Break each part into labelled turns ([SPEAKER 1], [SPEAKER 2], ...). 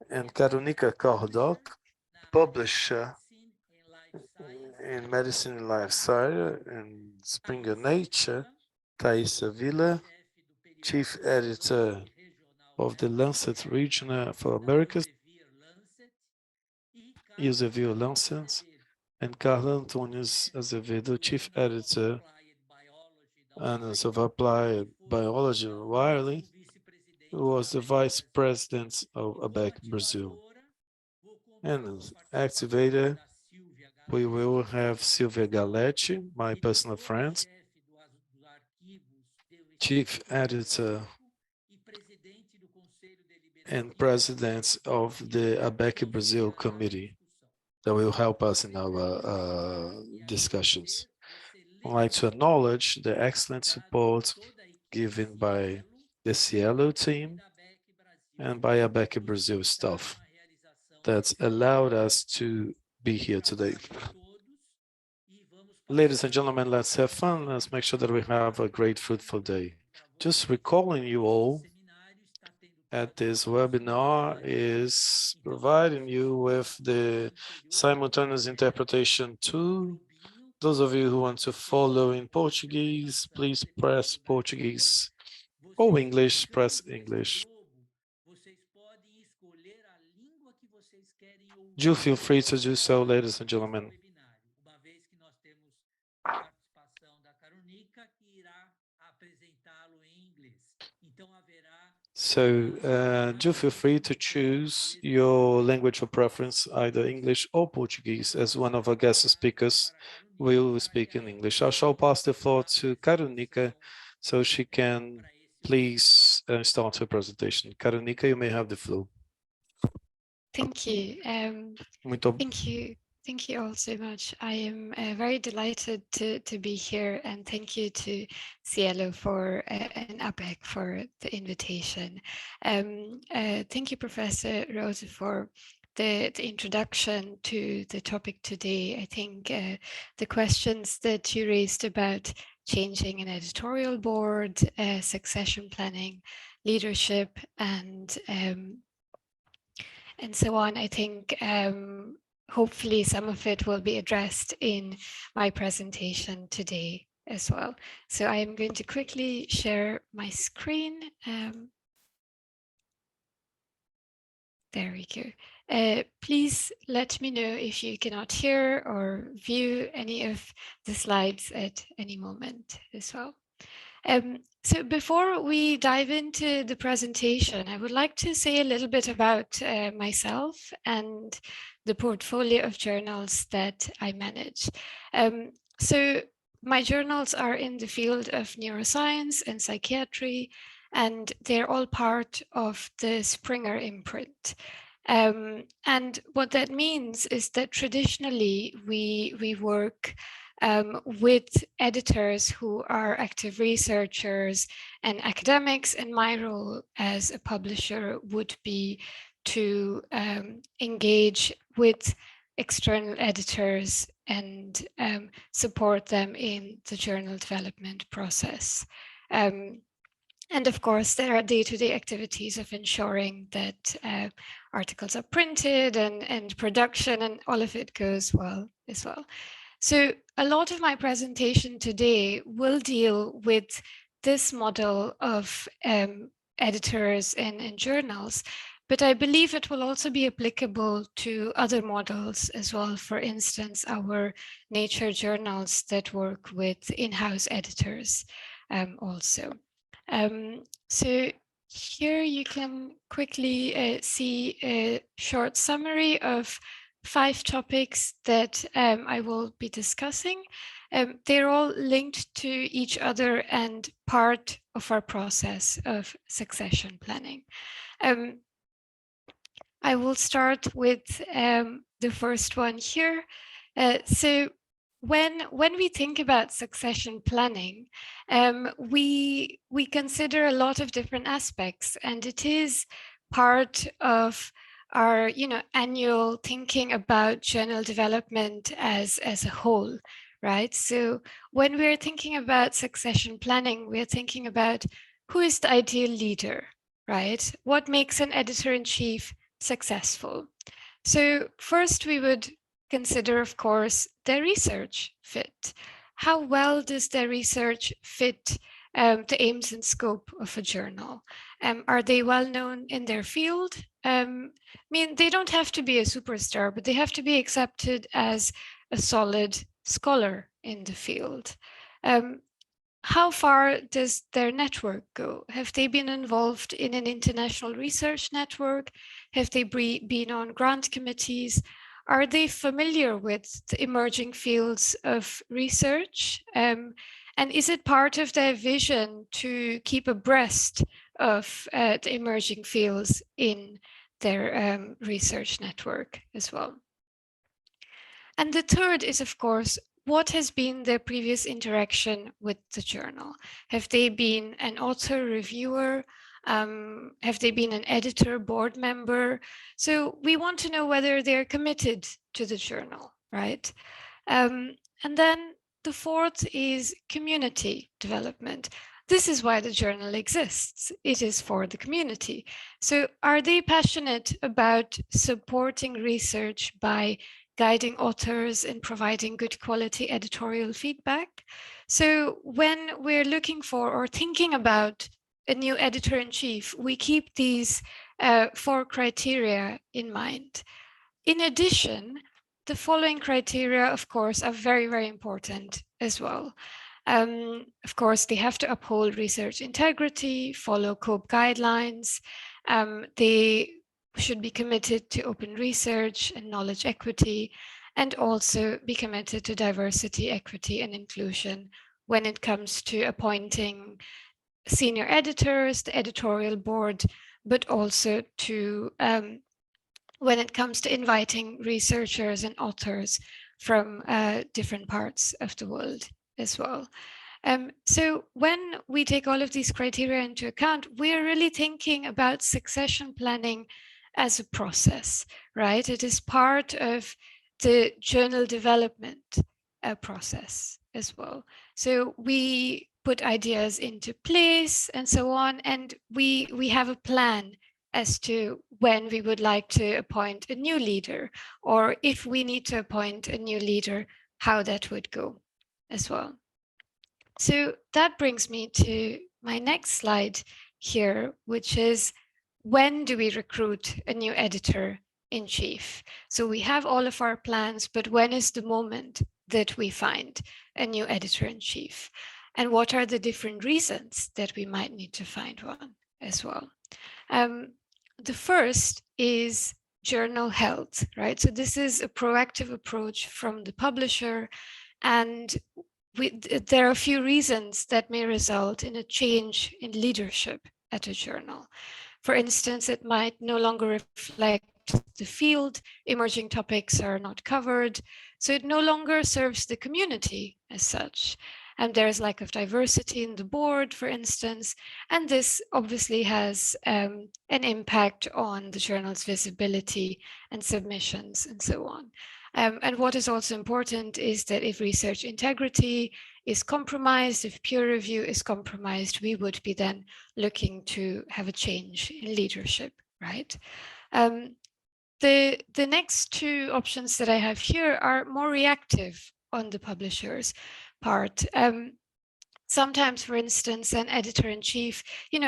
[SPEAKER 1] and Karunika Kardak, publisher in Medicine and Lifestyle and Springer Nature, Taíssa Vila, chief editor of the Lancet Regional for Americas, Elsevier Lancet, and Ricardo Antunes Azevedo, chief editor, Annals of Applied Biology, Wiley, who was the vice president of ABEC Brazil. And as activator, we will have Silvia Galleti, my personal friend, chief editor and president of the ABEC Brazil committee that will help us in our discussions. I'd like to acknowledge the excellent support given by the SciELO team and by ABEC Brazil staff that allowed us to be here today. Ladies and gentlemen, let's have fun. Let's make sure that we have a great, fruitful day. Just recalling you all at this webinar is providing you with the simultaneous interpretation tool. Those of you who want to follow in Portuguese, please press Portuguese, or English, press English. Do feel free to do so, ladies and gentlemen. So do feel free to choose your language of preference, either English or Portuguese, as one of our guest speakers will speak in English. I shall pass the floor to Karunika so she can please start her presentation. Karunika, you may have the floor.
[SPEAKER 2] Thank you. Thank you all so much. I am very delighted to be here, and thank you to SciELO for and ABEC for the invitation. Thank you, Professor Rose, for the introduction to the topic today. I think the questions that you raised about changing an editorial board, succession planning, leadership, and so on, I think hopefully some of it will be addressed in my presentation today as well. So I am going to quickly share my screen. There we go. Please let me know if you cannot hear or view any of the slides at any moment as well. So before we dive into the presentation, I would like to say a little bit about myself and the portfolio of journals that I manage. So my journals are in the field of neuroscience and psychiatry, and they're all part of the Springer imprint. And what that means is that traditionally we work with editors who are active researchers and academics, and my role as a publisher would be to engage with external editors and support them in the journal development process. And of course, there are day-to-day activities of ensuring that articles are printed and production and all of it goes well as well. So a lot of my presentation today will deal with this model of editors and journals, but I believe it will also be applicable to other models as well. For instance, our nature journals that work with in-house editors also. So here you can quickly see a short summary of 5 topics that I will be discussing. They're all linked to each other and part of our process of succession planning. I will start with the first one here. So when we think about succession planning, we consider a lot of different aspects, and it is part of our annual thinking about journal development as a whole, right? So when we're thinking about succession planning, we're thinking about who is the ideal leader, right? What makes an editor-in-chief successful. So first we would consider, of course, their research fit. How well does their research fit the aims and scope of a journal? Are they well known in their field? I mean, they don't have to be a superstar, but they have to be accepted as a solid scholar in the field. How far does their network go? Have they been involved in an international research network? Have they been on grant committees? Are they familiar with the emerging fields of research? And is it part of their vision to keep abreast of the emerging fields in their research network as well? And the third is, of course, what has been their previous interaction with the journal? Have they been an author, reviewer? Have they been an editor, board member? So we want to know whether they're committed to the journal, right? And then the fourth is community development. This is why the journal exists. It is for the community. So are they passionate about supporting research by guiding authors and providing good quality editorial feedback? So when we're looking for or thinking about a new editor-in-chief, we keep these 4 criteria in mind. In addition, the following criteria, of course, are very, very important as well. Of course, they have to uphold research integrity, follow COPE guidelines. They should be committed to open research and knowledge equity, and also be committed to diversity, equity, and inclusion when it comes to appointing senior editors, the editorial board, but also to when it comes to inviting researchers and authors from different parts of the world as well. So when we take all of these criteria into account, we're really thinking about succession planning as a process, right? It is part of the journal development process as well. So we put ideas into place and so on, and we have a plan as to when we would like to appoint a new leader, or if we need to appoint a new leader, how that would go as well. So that brings me to my next slide here, which is when do we recruit a new editor-in-chief? So we have all of our plans, but when is the moment that we find a new editor-in-chief? And what are the different reasons that we might need to find one as well? The first is journal health, right? So this is a proactive approach from the publisher, and there are a few reasons that may result in a change in leadership at a journal. For instance, it might no longer reflect the field, emerging topics are not covered, so it no longer serves the community as such. And there's lack of diversity in the board, for instance, and this obviously has an impact on the journal's visibility and submissions and so on. And what is also important is that if research integrity is compromised, if peer review is compromised, we would be then looking to have a change in leadership, right? The next 2 options that I have here are more reactive on the publisher's part. Sometimes, for instance, an editor-in-chief,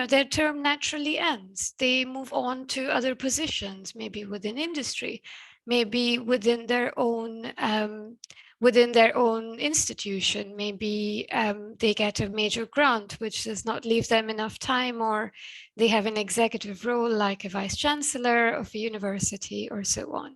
[SPEAKER 2] their term naturally ends. They move on to other positions, maybe within industry, maybe within their own institution. Maybe they get a major grant, which does not leave them enough time, or they have an executive role like a vice chancellor of a university or so on.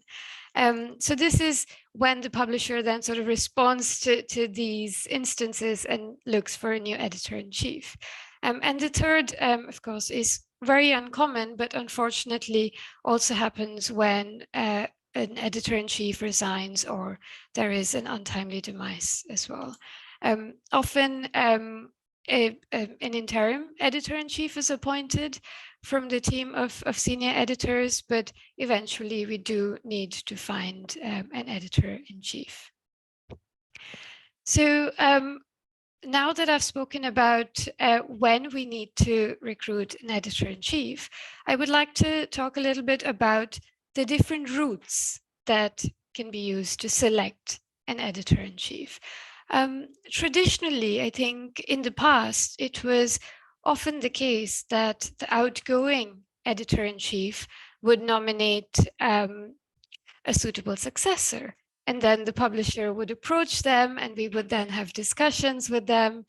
[SPEAKER 2] So this is when the publisher then sort of responds to these instances and looks for a new editor-in-chief. And the third, of course, is very uncommon, but unfortunately also happens when an editor-in-chief resigns or there is an untimely demise as well. Often an interim editor-in-chief is appointed from the team of senior editors, but eventually we do need to find an editor-in-chief. So now that I've spoken about when we need to recruit an editor-in-chief, I would like to talk a little bit about the different routes that can be used to select an editor-in-chief. Traditionally, I think in the past, it was often the case that the outgoing editor-in-chief would nominate a suitable successor. And then the publisher would approach them and we would then have discussions with them.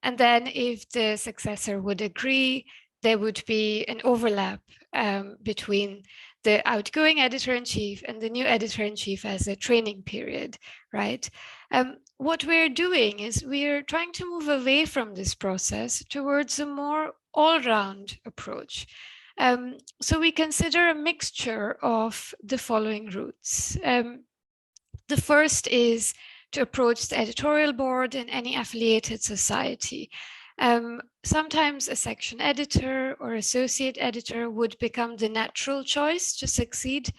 [SPEAKER 2] And then if the successor would agree, there would be an overlap between the outgoing editor-in-chief and the new editor-in-chief as a training period, right? What we're doing is we're trying to move away from this process towards a more all-round approach. So we consider a mixture of the following routes. The first is to approach the editorial board and any affiliated society. Sometimes a section editor or associate editor would become the natural choice to succeed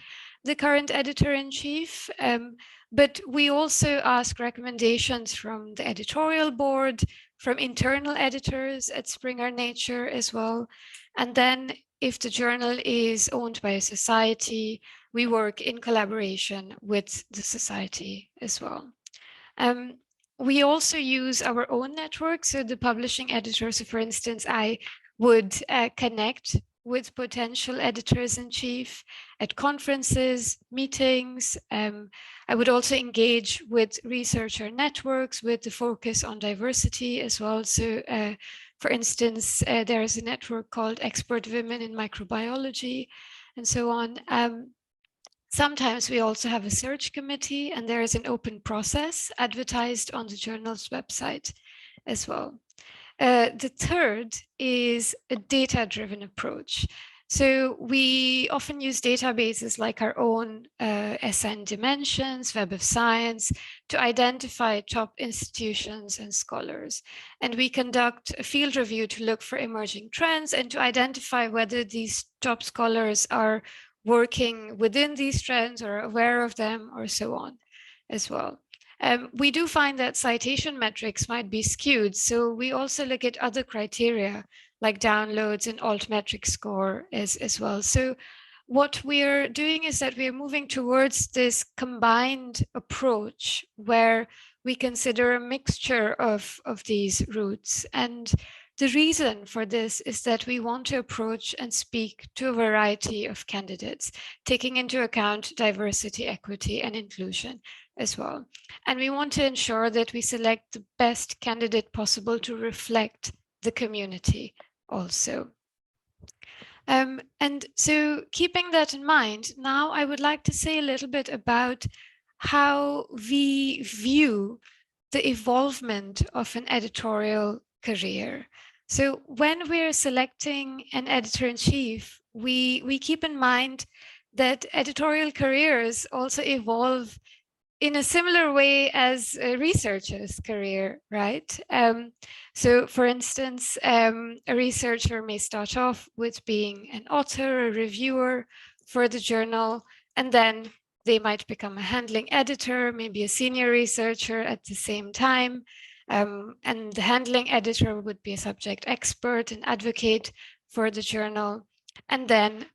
[SPEAKER 2] the current editor-in-chief, but we also ask recommendations from the editorial board, from internal editors at Springer Nature as well. And then if the journal is owned by a society, we work in collaboration with the society as well. We also use our own network. So the publishing editor, so for instance, I would connect with potential editors-in-chief at conferences, meetings. I would also engage with researcher networks with the focus on diversity as well. So for instance, there is a network called Expert Women in Microbiology and so on. Sometimes we also have a search committee and there is an open process advertised on the journal's website as well. The third is a data-driven approach. So we often use databases like our own SN Dimensions, Web of Science, to identify top institutions and scholars. And we conduct a field review to look for emerging trends and to identify whether these top scholars are working within these trends or aware of them or so on as well. We do find that citation metrics might be skewed, so we also look at other criteria like downloads and altmetric score as well. So what we're doing is that we're moving towards this combined approach where we consider a mixture of these routes. And the reason for this is that we want to approach and speak to a variety of candidates, taking into account diversity, equity, and inclusion as well. And we want to ensure that we select the best candidate possible to reflect the community also. And so keeping that in mind, now I would like to say a little bit about how we view the evolvement of an editorial career. So when we're selecting an editor-in-chief, we keep in mind that editorial careers also evolve in a similar way as a researcher's career, right? So for instance, a researcher may start off with being an author, a reviewer for the journal, and then they might become a handling editor, maybe a senior researcher at the same time. And the handling editor would be a subject expert and advocate for the journal. And then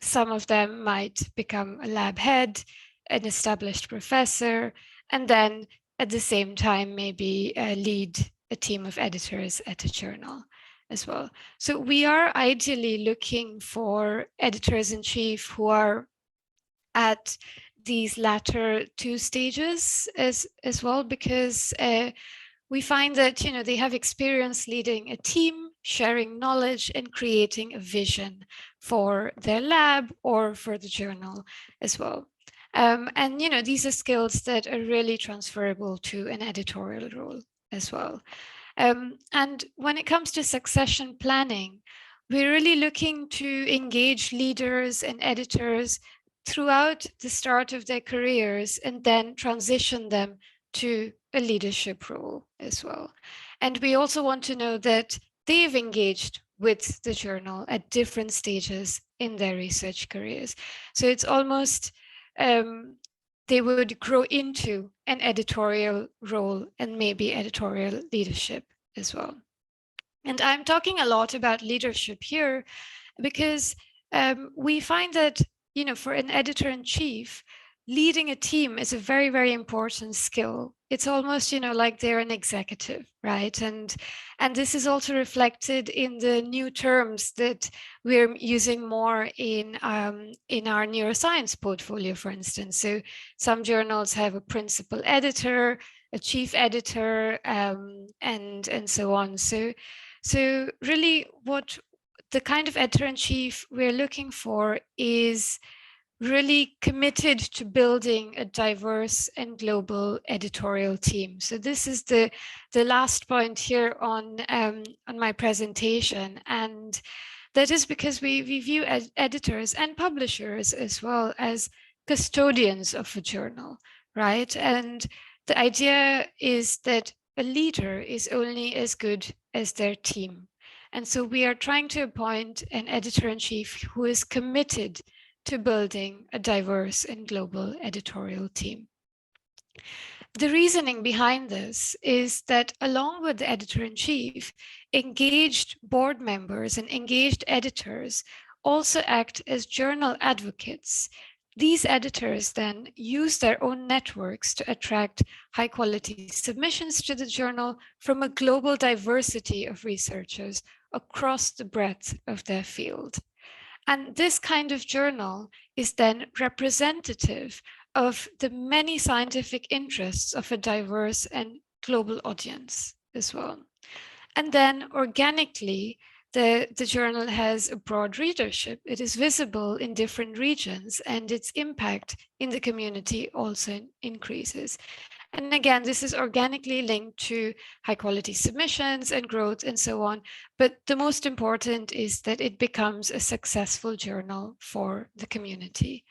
[SPEAKER 2] some of them might become a lab head, an established professor, and then at the same time maybe lead a team of editors at a journal as well. So we are ideally looking for editors-in-chief who are at these latter two stages as well, because we find that they have experience leading a team, sharing knowledge, and creating a vision for their lab or for the journal as well. And these are skills that are really transferable to an editorial role as well. And when it comes to succession planning, we're really looking to engage leaders and editors throughout the start of their careers and then transition them to a leadership role as well. And we also want to know that they've engaged with the journal at different stages in their research careers. So it's almost they would grow into an editorial role and maybe editorial leadership as well. And I'm talking a lot about leadership here because we find that, you know, for an editor-in-chief, leading a team is a very, very important skill. It's almost, you know, like they're an executive, right? And this is also reflected in the new terms that we're using more in our neuroscience portfolio, for instance. So some journals have a principal editor, a chief editor, and so on. So really what the kind of editor-in-chief we're looking for is really committed to building a diverse and global editorial team. So this is the last point here on my presentation. And that is because we view editors and publishers as well as custodians of a journal, right? And the idea is that a leader is only as good as their team. And so we are trying to appoint an editor-in-chief who is committed to building a diverse and global editorial team. The reasoning behind this is that along with the editor-in-chief, engaged board members and engaged editors also act as journal advocates. These editors then use their own networks to attract high-quality submissions to the journal from a global diversity of researchers across the breadth of their field. And this kind of journal is then representative of the many scientific interests of a diverse and global audience as well. And then organically, the journal has a broad readership. It is visible in different regions and its impact in the community also increases. And again, this is organically linked to high quality submissions and growth and so on. But the most important is that it becomes a successful journal for the community.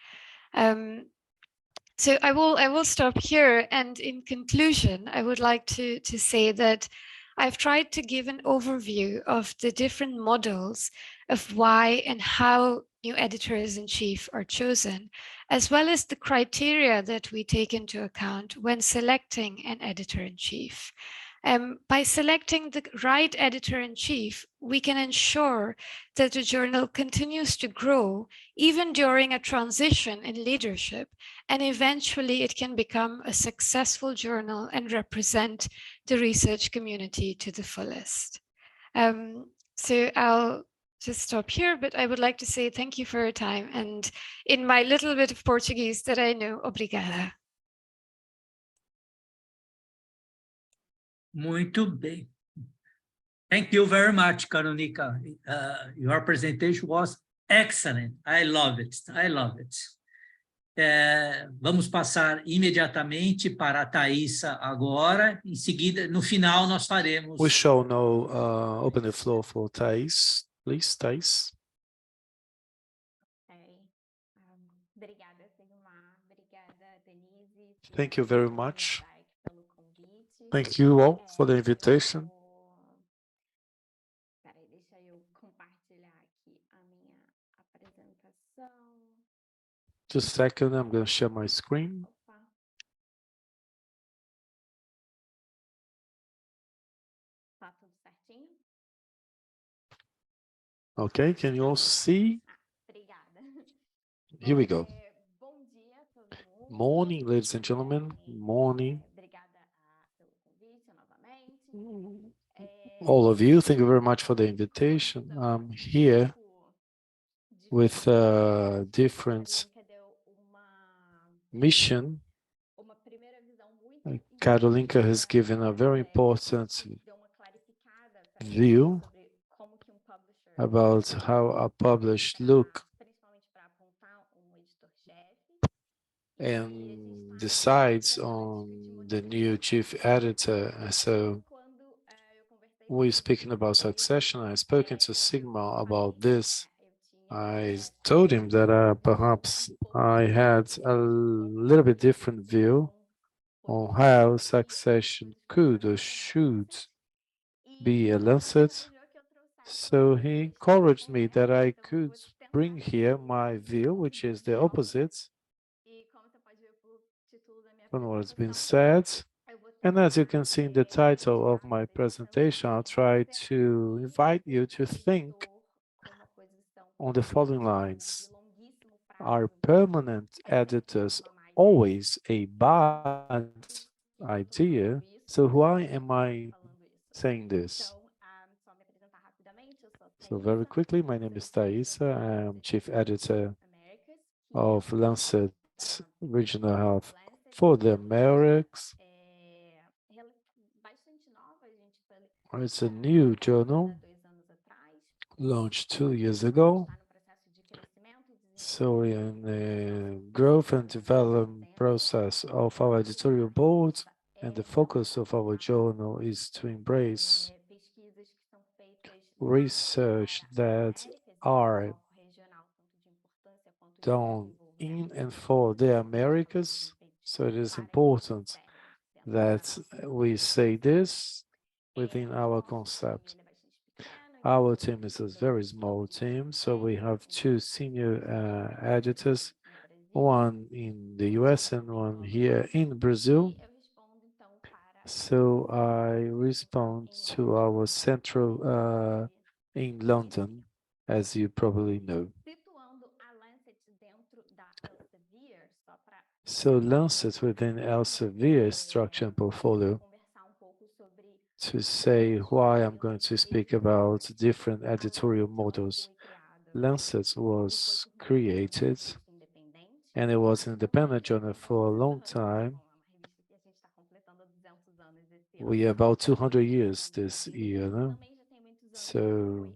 [SPEAKER 2] So I will stop here. And in conclusion, I would like to say that I've tried to give an overview of the different models of why and how new editors-in-chief are chosen, as well as the criteria that we take into account when selecting an editor-in-chief. By selecting the right editor-in-chief, we can ensure that the journal continues to grow even during a transition in leadership, and eventually it can become a successful journal and represent the research community to the fullest. So I'll just stop here, but I would like to say thank you for your time, and in my little bit of Portuguese that I know, obrigada.
[SPEAKER 3] Muito bem. Thank you very much, Karunika. Your presentation was excellent. I love it. I love it. Vamos passar imediatamente para a Taissa agora. Em seguida, no final, nós faremos...
[SPEAKER 1] We shall now open the floor for Taissa. Please, Taissa.
[SPEAKER 4] Obrigada, Sigmar. Obrigada, Denise.
[SPEAKER 1] Thank you very much. Thank you all for the invitation.
[SPEAKER 4] Peraí, deixa eu compartilhar aqui a minha apresentação.
[SPEAKER 1] Just a second, I'm going to share my screen.
[SPEAKER 4] Tá tudo certinho?
[SPEAKER 1] Okay, can you all see?
[SPEAKER 4] Obrigada.
[SPEAKER 1] Here we go.
[SPEAKER 4] Bom dia a todo mundo.
[SPEAKER 1] Morning, ladies and gentlemen. Morning.
[SPEAKER 4] Obrigada pelo convite novamente.
[SPEAKER 1] All of you, thank you very much for the invitation. I'm here with a different mission. Karunika has given a very important view about how a published look and decides on the new chief editor. So we're speaking about succession. I've spoken to Sigmar about this. I told him that perhaps I had a little bit different view on how succession could or should be a Lancet. So he encouraged me that I could bring here my view, which is the opposite. from what has been said. And as you can see in the title of my presentation, I'll try to invite you to think on the following lines. Are permanent editors always a bad idea? So why am I saying this? So very quickly, my name is Taissa. I'm chief editor of Lancet Regional Health for the Americas. It's a new journal launched 2 years ago. So in the growth and development process of our editorial board, and the focus of our journal is to embrace research that are done in and for the Americas. So it is important that we say this within our concept. Our team is a very small team, so we have 2 senior editors, one in the US and one here in Brazil. So I respond to our central in London, as you probably know. So Lancet within Elsevier structure and portfolio, to say why I'm going to speak about different editorial models. Lancet was created and it was an independent journal for a long time. We are about 200 years this year, no? So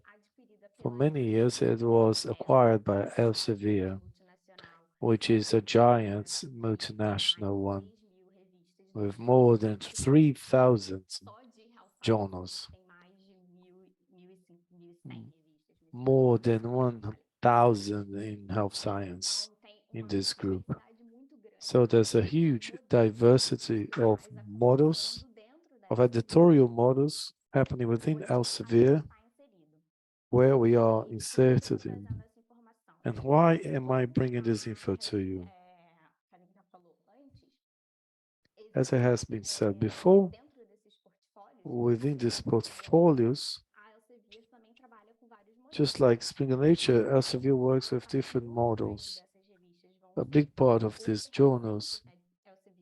[SPEAKER 1] for many years it was acquired by Elsevier, which is a giant multinational one with more than 3,000 journals, more than 1,000 in health science in this group. So there's a huge diversity of models, of editorial models happening within Elsevier, where we are inserted in. And why am I bringing this info to you? As it has been said before, within these portfolios, just like Springer Nature, Elsevier works with different models. A big part of these journals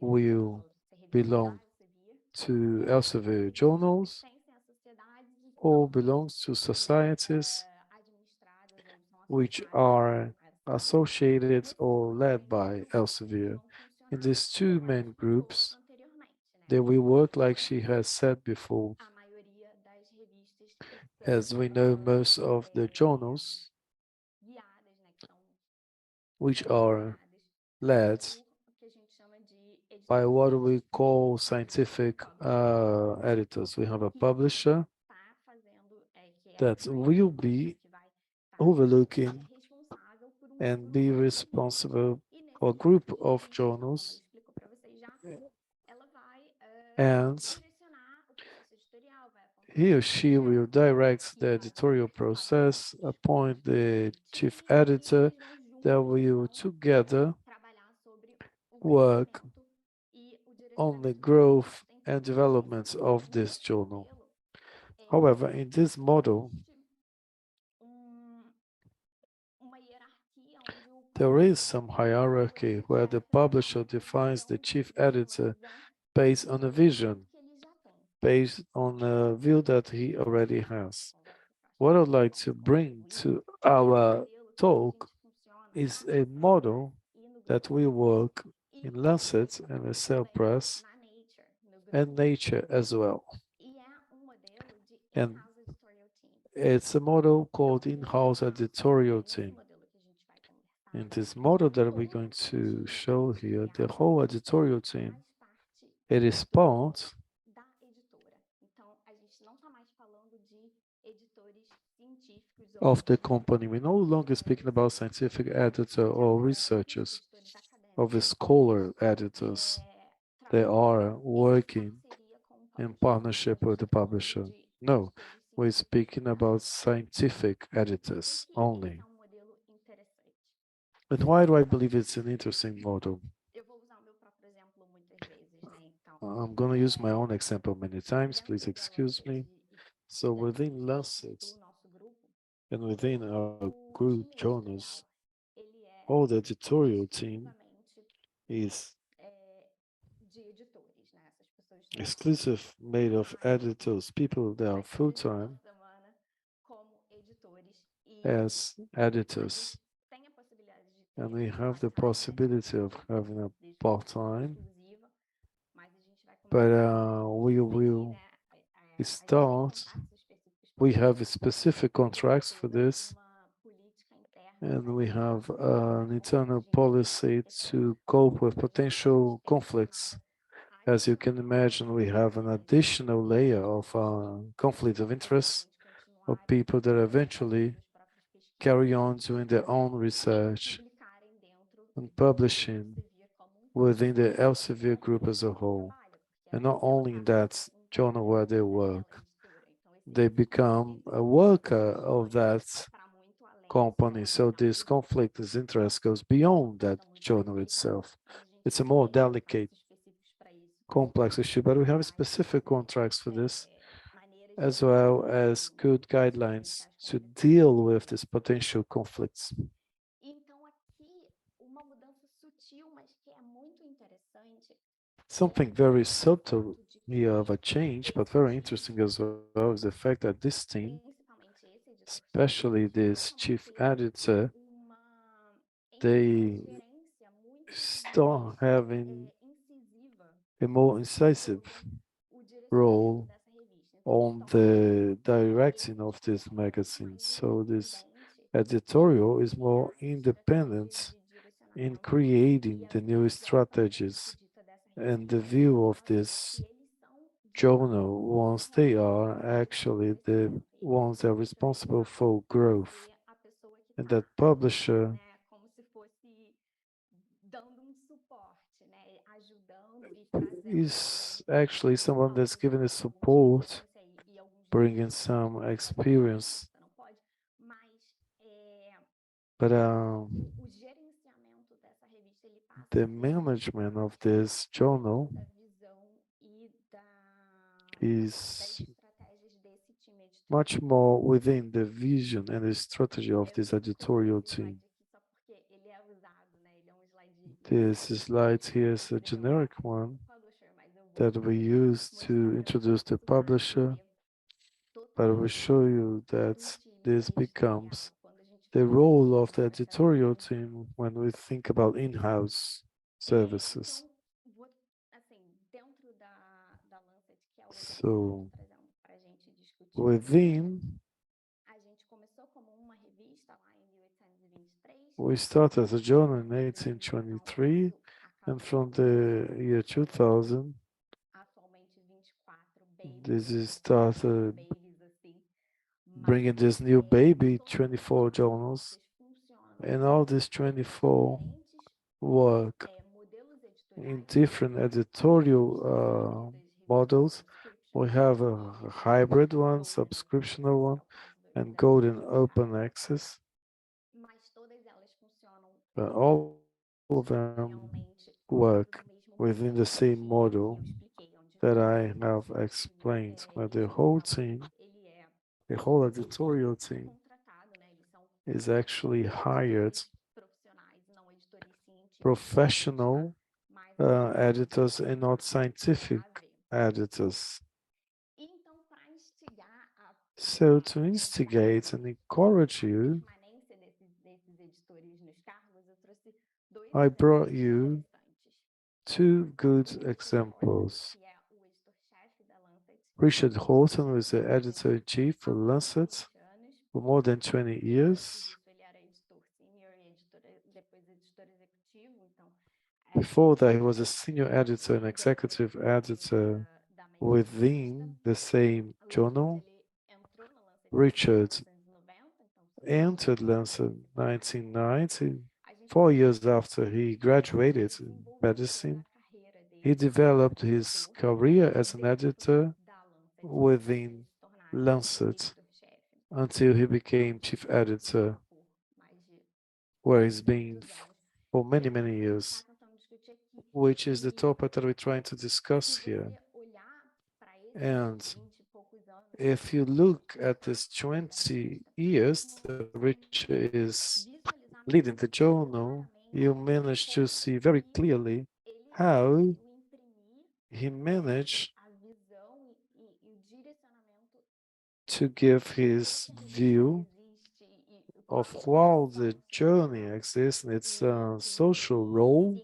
[SPEAKER 1] will belong to Elsevier journals or belongs to societies which are associated or led by Elsevier. In these 2 main groups, they will work like she has said before. As we know, most of the journals which are led by what we call scientific editors. We have a publisher that will be overlooking and be responsible for a group of journals, and he or she will direct the editorial process, appoint the chief editor that will together work on the growth and development of this journal. However, in this model, there is some hierarchy where the publisher defines the chief editor based on a vision, based on a view that he already has. What I'd like to bring to our talk is a model that we work in Lancet and SciELO Press and Nature as well. And it's a model called in-house editorial team. In this model that we're going to show here, the whole editorial team, it is part of the company. We're no longer speaking about scientific editor or researchers, of the scholar editors. They are working in partnership with the publisher. No, we're speaking about scientific editors only. And why do I believe it's an interesting model? I'm going to use my own example many times, please excuse me. So within Lancet and within our group journals, all the editorial team is exclusive made of editors, people that are full-time as editors. And we have the possibility of having a part-time, but we will start. We have specific contracts for this, and we have an internal policy to cope with potential conflicts. As you can imagine, we have an additional layer of conflict of interest of people that eventually carry on doing their own research and publishing within the Elsevier group as a whole. And not only in that journal where they work, they become a worker of that company. So this conflict of interest goes beyond that journal itself. It's a more delicate, complex issue, but we have specific contracts for this, as well as good guidelines to deal with these potential conflicts. Something very subtle here of a change, but very interesting as well, is the fact that this team, especially this chief editor, they start having a more incisive role on the directing of this magazine. So this editorial is more independent in creating the new strategies and the view of this journal once they are actually the ones that are responsible for growth. And that publisher is actually someone that's giving the support, bringing some experience. But the management of this journal is much more within the vision and the strategy of this editorial team. This slide here is a generic one that we use to introduce the publisher, but I will show you that this becomes the role of the editorial team when we think about in-house services. So within, we started as a journal in 1823, and from the year 2000, this is started bringing this new baby, 24 journals, and all these 24 work in different editorial models. We have a hybrid one, subscriptional one, and golden open access. But all of them work within the same model that I have explained, where the whole team, the whole editorial team is actually hired professional editors and not scientific editors. So to instigate and encourage you, I brought you two good examples. Richard Horton was the editor-in-chief for Lancet for more than 20 years. Before that, he was a senior editor and executive editor within the same journal. Richard entered Lancet in 1990, 4 years after he graduated in medicine. He developed his career as an editor within Lancet until he became chief editor, where he's been for many, many years. which is the topic that we're trying to discuss here. And if you look at this 20 years that Rich is leading the journal, you manage to see very clearly how he managed to give his view of how the journey exists in its social role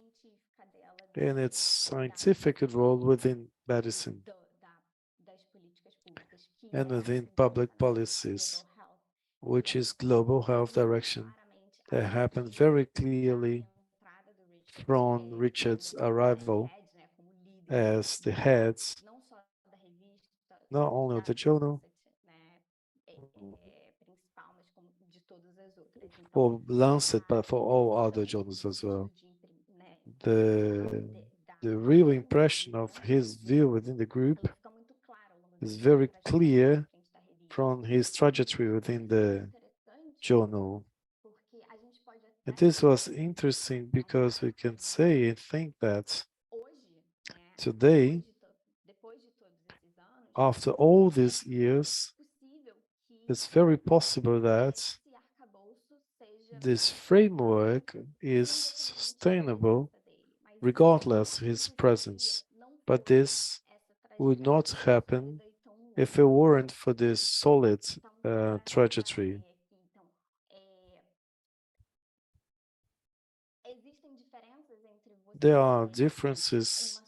[SPEAKER 1] and its scientific role within medicine and within public policies, which is global health direction that happened very clearly from Richard's arrival as the heads not only of the journal, for Lancet, but for all other journals as well. The real impression of his view within the group is very clear from his trajectory within the journal. And this was interesting because we can say and think that today, after all these years, it's very possible that this framework is sustainable regardless his presence. But this would not happen if it weren't for this solid trajectory. There are differences,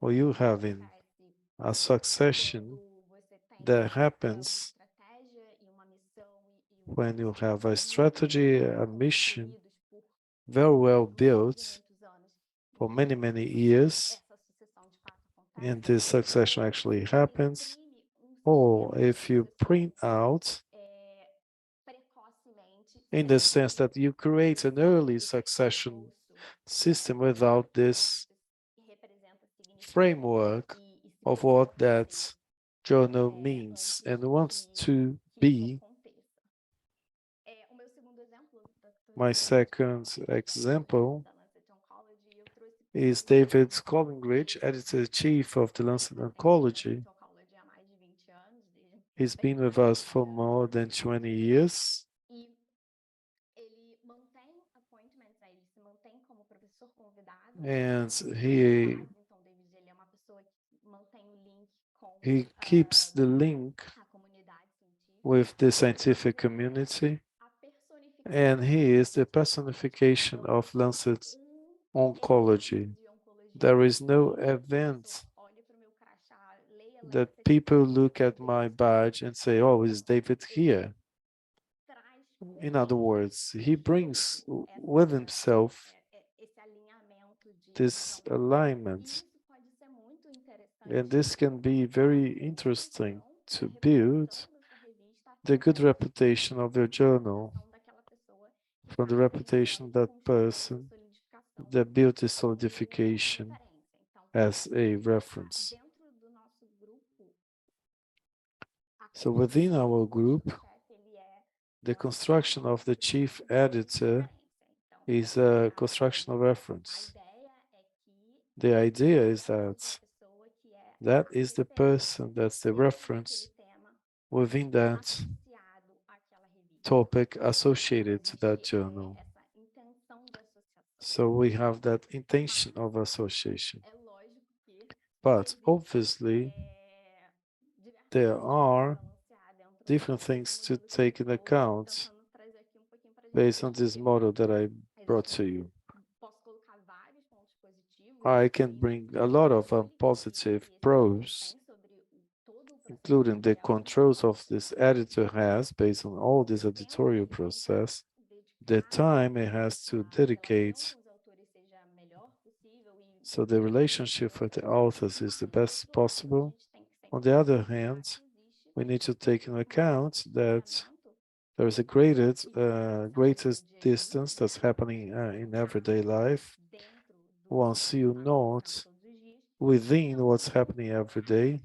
[SPEAKER 1] or you having a succession that happens when you have a strategy, a mission very well built for many, many years, and this succession actually happens, or if you print out in the sense that you create an early succession system without this framework of what that journal means and wants to be. My second example is David Collingridge, editor-in-chief of the Lancet Oncology. He's been with us for more than 20 years. And he keeps the link with the scientific community, and he is the personification of Lancet Oncology. There is no event that people look at my badge and say, oh, is David here? In other words, he brings with himself this alignment. And this can be very interesting to build the good reputation of your journal from the reputation of that person that built this solidification as a reference. So within our group, the construction of the chief editor is a construction of reference. The idea is that that is the person, that's the reference within that topic associated to that journal. So we have that intention of association. But obviously, there are different things to take into account based on this model that I brought to you. I can bring a lot of positive pros, including the controls of this editor has based on all this editorial process, the time it has to dedicate so the relationship with the authors is the best possible. On the other hand, we need to take into account that there is a greatest distance that's happening in everyday life. Once you're not within what's happening every day,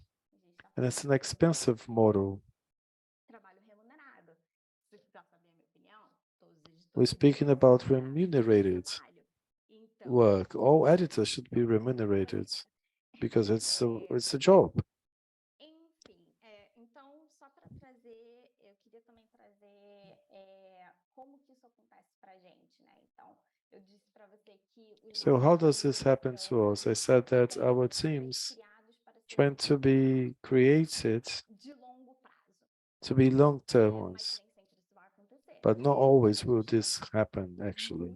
[SPEAKER 1] and it's an expensive model. We're speaking about remunerated work. All editors should be remunerated because it's a job.
[SPEAKER 4] Enfim, então, só para trazer, eu queria também trazer como que isso acontece para a gente, né? Então, eu disse para você que os
[SPEAKER 1] So how does this happen to us? I said that our teams
[SPEAKER 4] criados para
[SPEAKER 1] trying to be created
[SPEAKER 4] de longo prazo,
[SPEAKER 1] to be long-term
[SPEAKER 4] mas
[SPEAKER 1] ones,
[SPEAKER 4] nem sempre isso vai acontecer.
[SPEAKER 1] but not always will this happen, actually.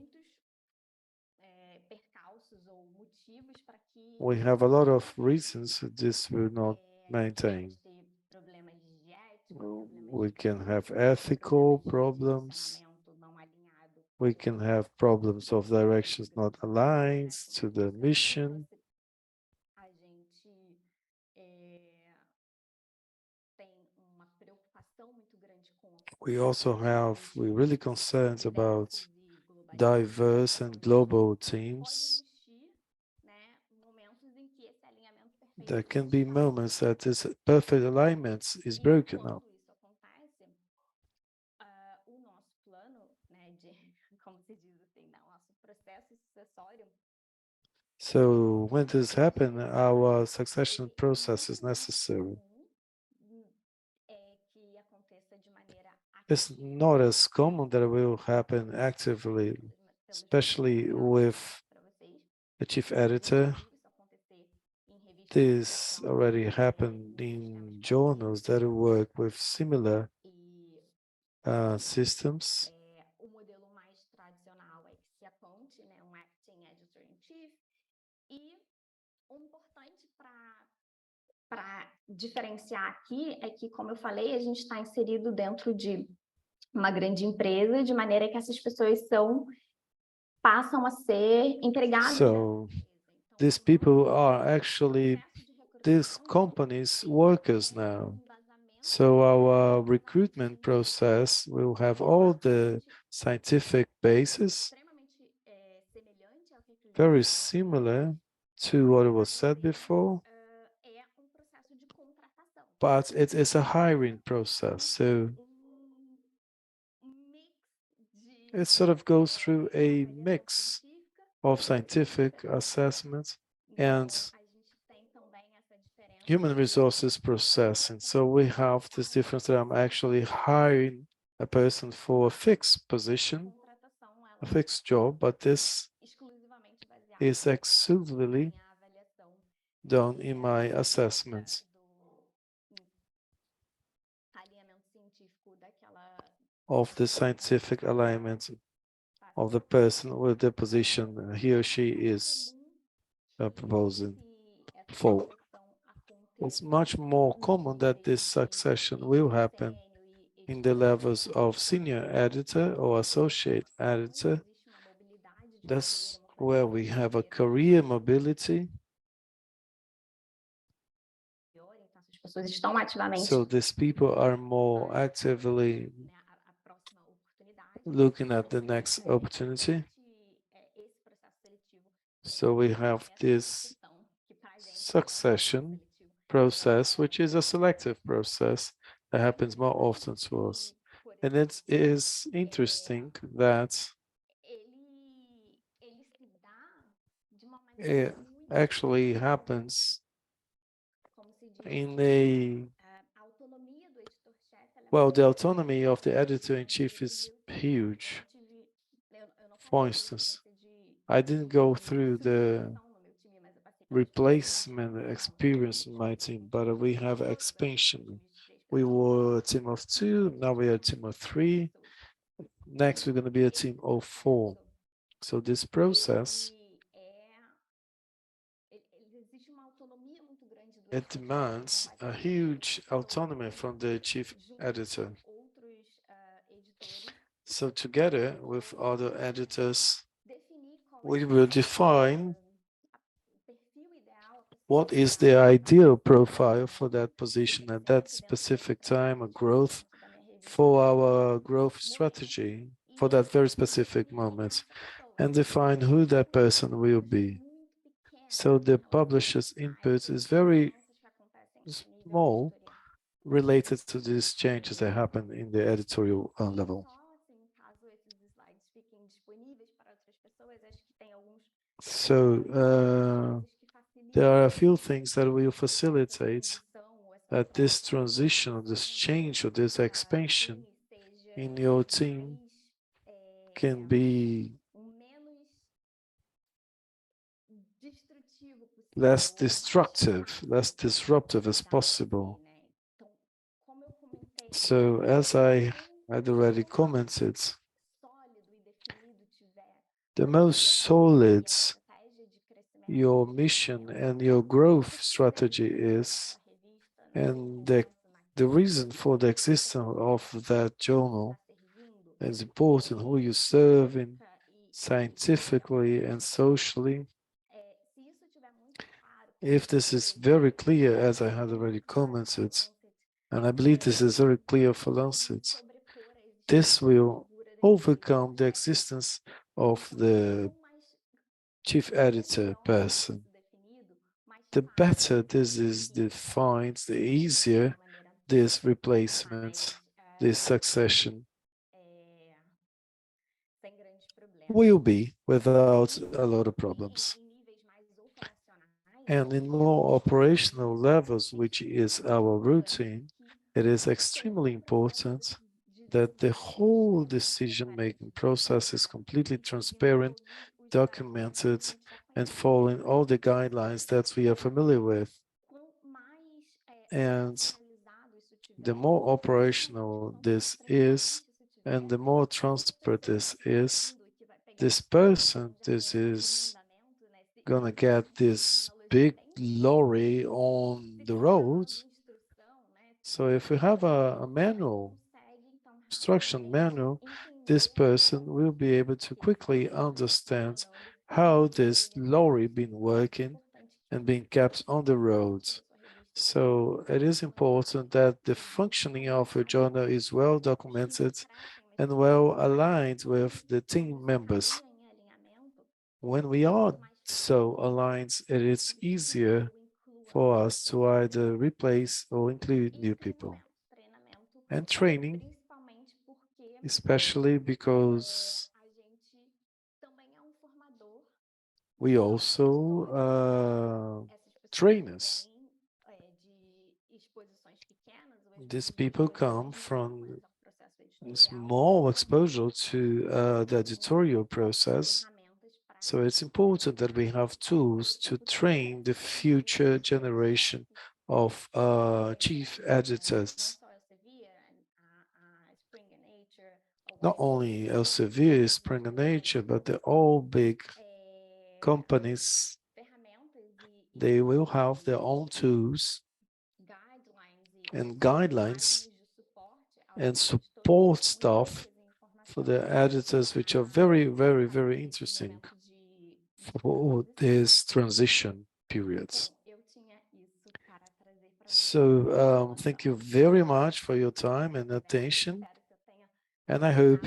[SPEAKER 4] Muitos percalços ou motivos para que
[SPEAKER 1] We have a lot of reasons this will not maintain.
[SPEAKER 4] ter problemas de ética, problemas
[SPEAKER 1] We
[SPEAKER 4] de
[SPEAKER 1] can have
[SPEAKER 4] problemas
[SPEAKER 1] ethical
[SPEAKER 4] de
[SPEAKER 1] problems.
[SPEAKER 4] direcionamento não alinhado
[SPEAKER 1] We can have problems of directions not aligned to the mission.
[SPEAKER 4] a gente tem uma preocupação muito grande com
[SPEAKER 1] We're really concerned about
[SPEAKER 4] diversos e globais.
[SPEAKER 1] diverse and global
[SPEAKER 4] Pode
[SPEAKER 1] teams.
[SPEAKER 4] existir, né, momentos em que esse alinhamento perfeito
[SPEAKER 1] There
[SPEAKER 4] se
[SPEAKER 1] can be
[SPEAKER 4] desfaz.
[SPEAKER 1] moments that this perfect alignment is
[SPEAKER 4] E
[SPEAKER 1] broken up.
[SPEAKER 4] quando isso acontece, o nosso plano, né, de, como se diz assim, não, nosso processo sucessório,
[SPEAKER 1] So when this happens, our succession
[SPEAKER 4] ele
[SPEAKER 1] process
[SPEAKER 4] não
[SPEAKER 1] is
[SPEAKER 4] é
[SPEAKER 1] necessary.
[SPEAKER 4] comum, que aconteça de maneira
[SPEAKER 1] It's
[SPEAKER 4] ativa,
[SPEAKER 1] not as common that it will happen actively,
[SPEAKER 4] pelos
[SPEAKER 1] especially with
[SPEAKER 4] para vocês.
[SPEAKER 1] the chief
[SPEAKER 4] A gente
[SPEAKER 1] editor.
[SPEAKER 4] já viu isso acontecer em revistas
[SPEAKER 1] This
[SPEAKER 4] tradicionais,
[SPEAKER 1] already happened in journals that work with similar
[SPEAKER 4] e
[SPEAKER 1] systems.
[SPEAKER 4] o modelo mais tradicional é que se aponte, né, um acting editor-in-chief, e o importante para diferenciar aqui é que, como eu falei, a gente está inserido dentro de uma grande empresa, de maneira que essas pessoas passam a ser empregados dessa
[SPEAKER 1] So
[SPEAKER 4] empresa. Então,
[SPEAKER 1] these
[SPEAKER 4] o
[SPEAKER 1] people
[SPEAKER 4] nosso
[SPEAKER 1] are actually
[SPEAKER 4] processo de
[SPEAKER 1] these
[SPEAKER 4] recrutamento
[SPEAKER 1] companies' workers now.
[SPEAKER 4] embasamento
[SPEAKER 1] So our recruitment process will have all the scientific basis,
[SPEAKER 4] extremamente semelhante ao que a
[SPEAKER 1] very
[SPEAKER 4] gente
[SPEAKER 1] similar to what was said before,
[SPEAKER 4] é processo de contratação.
[SPEAKER 1] but it is a hiring process. So
[SPEAKER 4] Mix de
[SPEAKER 1] it sort of goes through a mix
[SPEAKER 4] científica.
[SPEAKER 1] of scientific assessments and
[SPEAKER 4] A gente tem também essa diferença
[SPEAKER 1] human resources processing. So we have this difference that I'm actually hiring a person for a fixed position,
[SPEAKER 4] contratação
[SPEAKER 1] a
[SPEAKER 4] ela
[SPEAKER 1] fixed job, but this
[SPEAKER 4] exclusivamente baseada
[SPEAKER 1] is exclusively
[SPEAKER 4] em avaliação
[SPEAKER 1] done in my assessments
[SPEAKER 4] do alinhamento científico daquela
[SPEAKER 1] of the scientific alignment of the person with the position he or she is proposing for. It's much more common that this succession will happen in the levels of senior editor or associate editor. That's where we have a career mobility.
[SPEAKER 4] As pessoas estão ativamente
[SPEAKER 1] So these people are more actively
[SPEAKER 4] a próxima oportunidade.
[SPEAKER 1] looking at the next opportunity.
[SPEAKER 4] Esse processo seletivo
[SPEAKER 1] So we have this
[SPEAKER 4] que pra gente
[SPEAKER 1] succession process, which is a selective process that happens more often to us. And it is interesting that
[SPEAKER 4] ele se dá de uma maneira
[SPEAKER 1] it
[SPEAKER 4] muito,
[SPEAKER 1] actually happens
[SPEAKER 4] como se diz,
[SPEAKER 1] in a,
[SPEAKER 4] a autonomia do editor-chefe,
[SPEAKER 1] well, the autonomy of the editor-in-chief is huge.
[SPEAKER 4] eu não
[SPEAKER 1] For
[SPEAKER 4] passei por
[SPEAKER 1] instance,
[SPEAKER 4] experiência de
[SPEAKER 1] I didn't go through the
[SPEAKER 4] substituição no meu time, mas eu passei por
[SPEAKER 1] replacement experience in my team, but we have expansion. We were a team of 2, now we are a team of 3. Next, we're going to be a team of 4. So this process,
[SPEAKER 4] existe uma autonomia muito grande do
[SPEAKER 1] it demands a huge autonomy from the chief editor.
[SPEAKER 4] outros editores
[SPEAKER 1] So together with other editors,
[SPEAKER 4] definir qual
[SPEAKER 1] we will define
[SPEAKER 4] o perfil ideal,
[SPEAKER 1] what is the ideal profile for that position at that specific time, a growth for our growth strategy for that very specific moment, and define who that person will be. So the publisher's input is very small related to these changes that happen in the editorial level.
[SPEAKER 4] Só, assim, caso esses slides fiquem disponíveis para outras pessoas, acho que tem alguns
[SPEAKER 1] So there are a few things that will facilitate that this transition, or this change, or this expansion in your team can be less destructive, less disruptive as possible. So as I had already commented, the most solid your mission and your growth strategy is, and the reason for the existence of that journal is important, who you serve in scientifically and socially. If this is very clear, as I had already commented, and I believe this is very clear for Lancet, this will overcome the existence of the chief editor person. The better this is defined, the easier this replacement, this succession will be without a lot of problems. And in more operational levels, which is our routine, it is extremely important that the whole decision-making process is completely transparent, documented, and following all the guidelines that we are familiar with. And the more operational this is, and the more transparent this is, this person, this is gonna get this big lorry on the road. So if we have a manual, instruction manual, this person will be able to quickly understand how this lorry been working and being kept on the roads. So it is important that the functioning of a journal is well documented and well aligned with the team members. When we are so aligned, it is easier for us to either replace or include new people. And training, especially because we also trainers. These people come from small exposure to the editorial process. So it's important that we have tools to train the future generation of chief editors. Not only Elsevier, Spring and Nature, but the all big companies, they will have their own tools and guidelines and support stuff for the editors, which are very, very, very interesting for these transition periods. So thank you very much for your time and attention. And I hope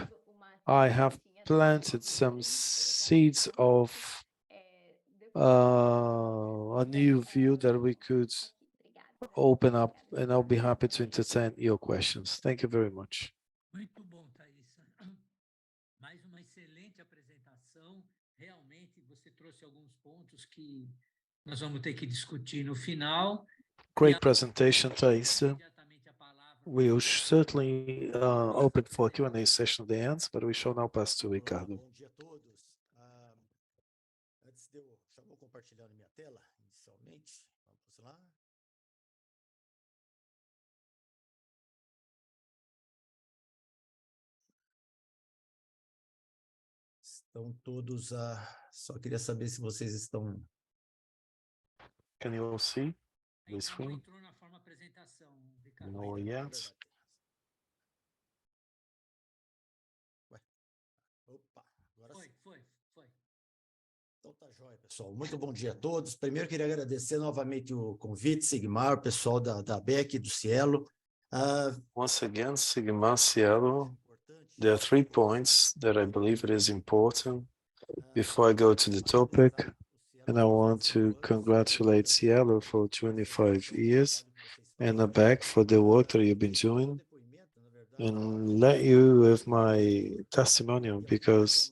[SPEAKER 1] I have planted some seeds of a new view that we could open up, and I'll be happy to entertain your questions. Thank you very much.
[SPEAKER 3] Muito bom, Taissa. Mais uma excelente apresentação. Realmente, você trouxe alguns pontos que nós vamos ter que discutir no final.
[SPEAKER 1] Great presentation, Taissa. We'll certainly open for a Q&A session at the end, but we shall now pass to Ricardo.
[SPEAKER 5] Bom dia a todos. Antes de eu já vou compartilhando minha tela inicialmente. Vamos lá. Estão todos só queria saber se vocês estão.
[SPEAKER 1] Can you all see the screen?
[SPEAKER 3] Entrou na forma apresentação, Ricardo.
[SPEAKER 1] No yet.
[SPEAKER 5] Opa, agora sim.
[SPEAKER 3] Foi.
[SPEAKER 5] Então tá jóia, pessoal. Muito bom dia a todos. Primeiro queria agradecer novamente o convite, Sigmar, o pessoal da ABEC, do SciELO.
[SPEAKER 1] Once again, Sigmar SciELO, there are 3 points that I believe it is important before I go to the topic. And I want to congratulate SciELO for 25 years and ABEC for the work that you've been doing, and let you with my testimonial, because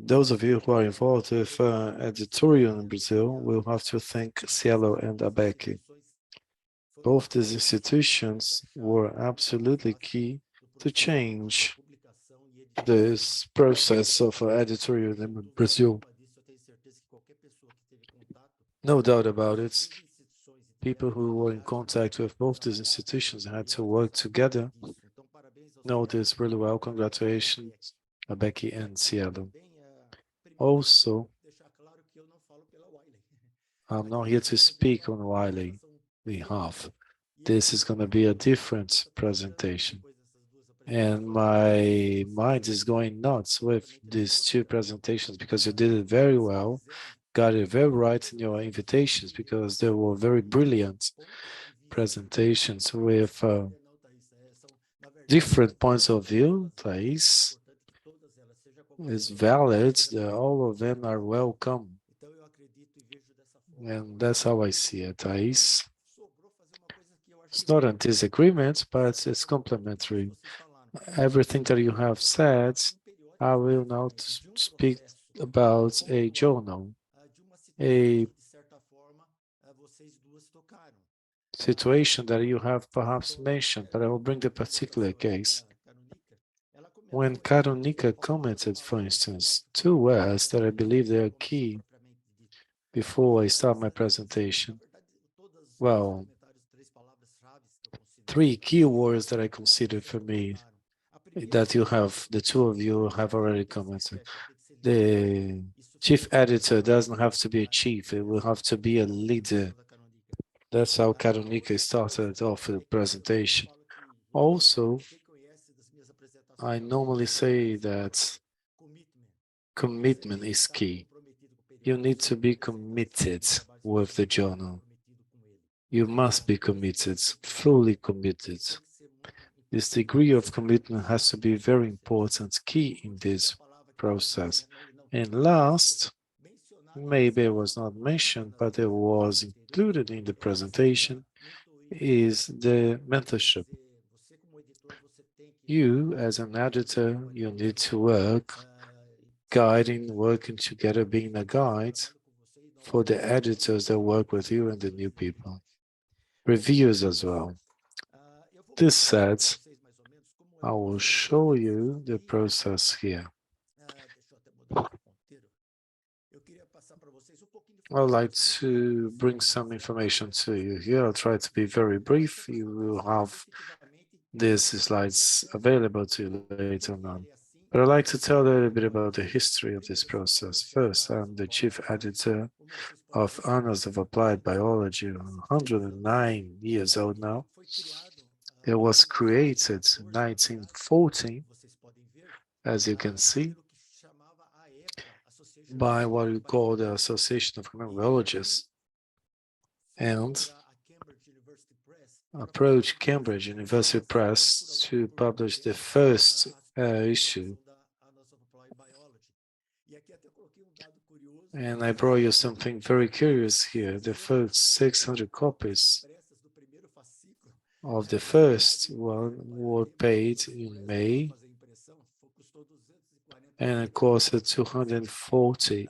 [SPEAKER 1] Those of you who are involved with editorial in Brazil will have to thank SciELO and ABEC. Both these institutions were absolutely key to change this process of editorial in Brazil. No doubt about it. People who were in contact with both these institutions had to work together. Know this really well. Congratulations, ABEC and SciELO. Also, I'm not here to speak on Wiley behalf. This is going to be a different presentation. And my mind is going nuts with these two presentations because you did it very well, got it very right in your invitations because they were very brilliant presentations with different points of view. Thais is valid, all of them are welcome. And that's how I see it, Thais. It's not a disagreement, but it's complementary. Everything that you have said, I will now speak about a journal, a situation that you have perhaps mentioned, but I will bring the particular case. When Karunika commented, for instance, two words that I believe they are key before I start my presentation. Well, three key words that I consider for me that you have, the two of you have already commented. The chief editor doesn't have to be a chief, it will have to be a leader. That's how Karunika started off the presentation. Also, I normally say that commitment is key. You need to be committed with the journal. You must be committed, fully committed. This degree of commitment has to be very important, key in this process. And last, maybe it was not mentioned, but it was included in the presentation, is the mentorship. You, as an editor, you need to work, guiding, working together, being a guide for the editors that work with you and the new people. Reviews as well. This said, I will show you the process here. I would like to bring some information to you here. I'll try to be very brief. You will have these slides available to you later on. But I'd like to tell a little bit about the history of this process. First, I'm the chief editor of Annals of Applied Biology, 109 years old now. It was created in 1914, as you can see, by what we call the Association of Biologists, and approached Cambridge University Press to publish the first issue. And I brought you something very curious here. The first 600 copies of the first one were paid in May, and it cost 240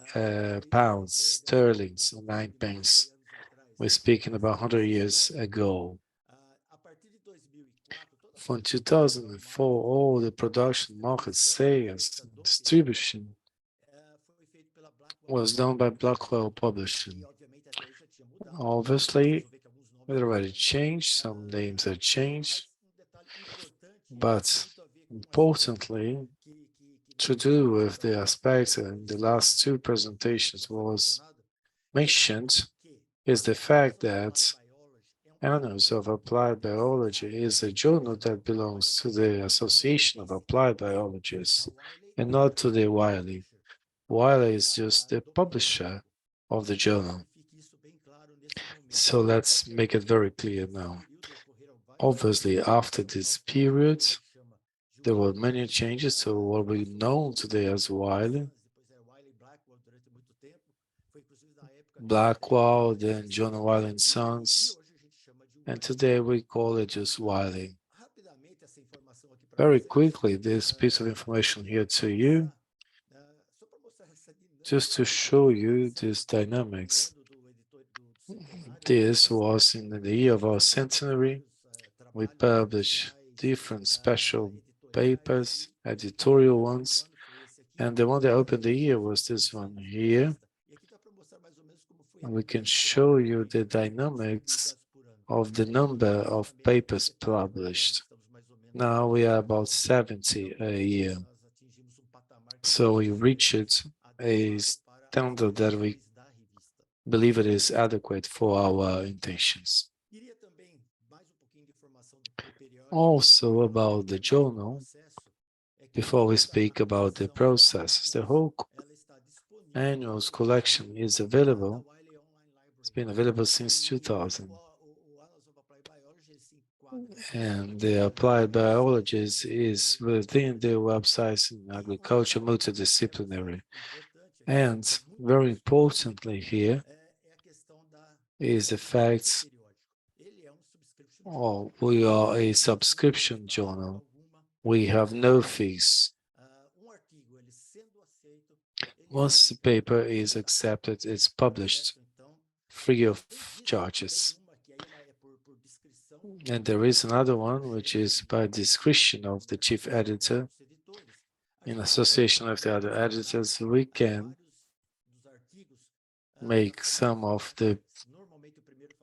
[SPEAKER 1] pounds sterling, so 9 pence. We're speaking about 100 years ago. From 2004, all the production, market, sales, distribution was done by Blackwell Publishing. Obviously, it already changed, some names have changed, but importantly, to do with the aspects in the last two presentations was mentioned is the fact that Annals of Applied Biology is a journal that belongs to the Association of Applied Biologists and not to the Wiley. Wiley is just the publisher of the journal. So let's make it very clear now. Obviously, after this period, there were many changes to what we know today as Wiley. Blackwell, then John Wiley and Sons, and today we call it just Wiley. Very quickly, this piece of information here to you. just to show you this dynamics. This was in the year of our centenary. We published different special papers, editorial ones, and the one that opened the year was this one here. And we can show you the dynamics of the number of papers published. Now we are about 70 a year. So we reached a standard that we believe it is adequate for our intentions. Also about the journal, before we speak about the process, the whole annual collection is available. It's been available since 2000. And the applied biology is within the websites in agriculture, multidisciplinary. And very importantly here is the fact we are a subscription journal. We have no fees. Once the paper is accepted, it's published free of charges. And there is another one, which is by discretion of the chief editor. In association with the other editors, we can make some of the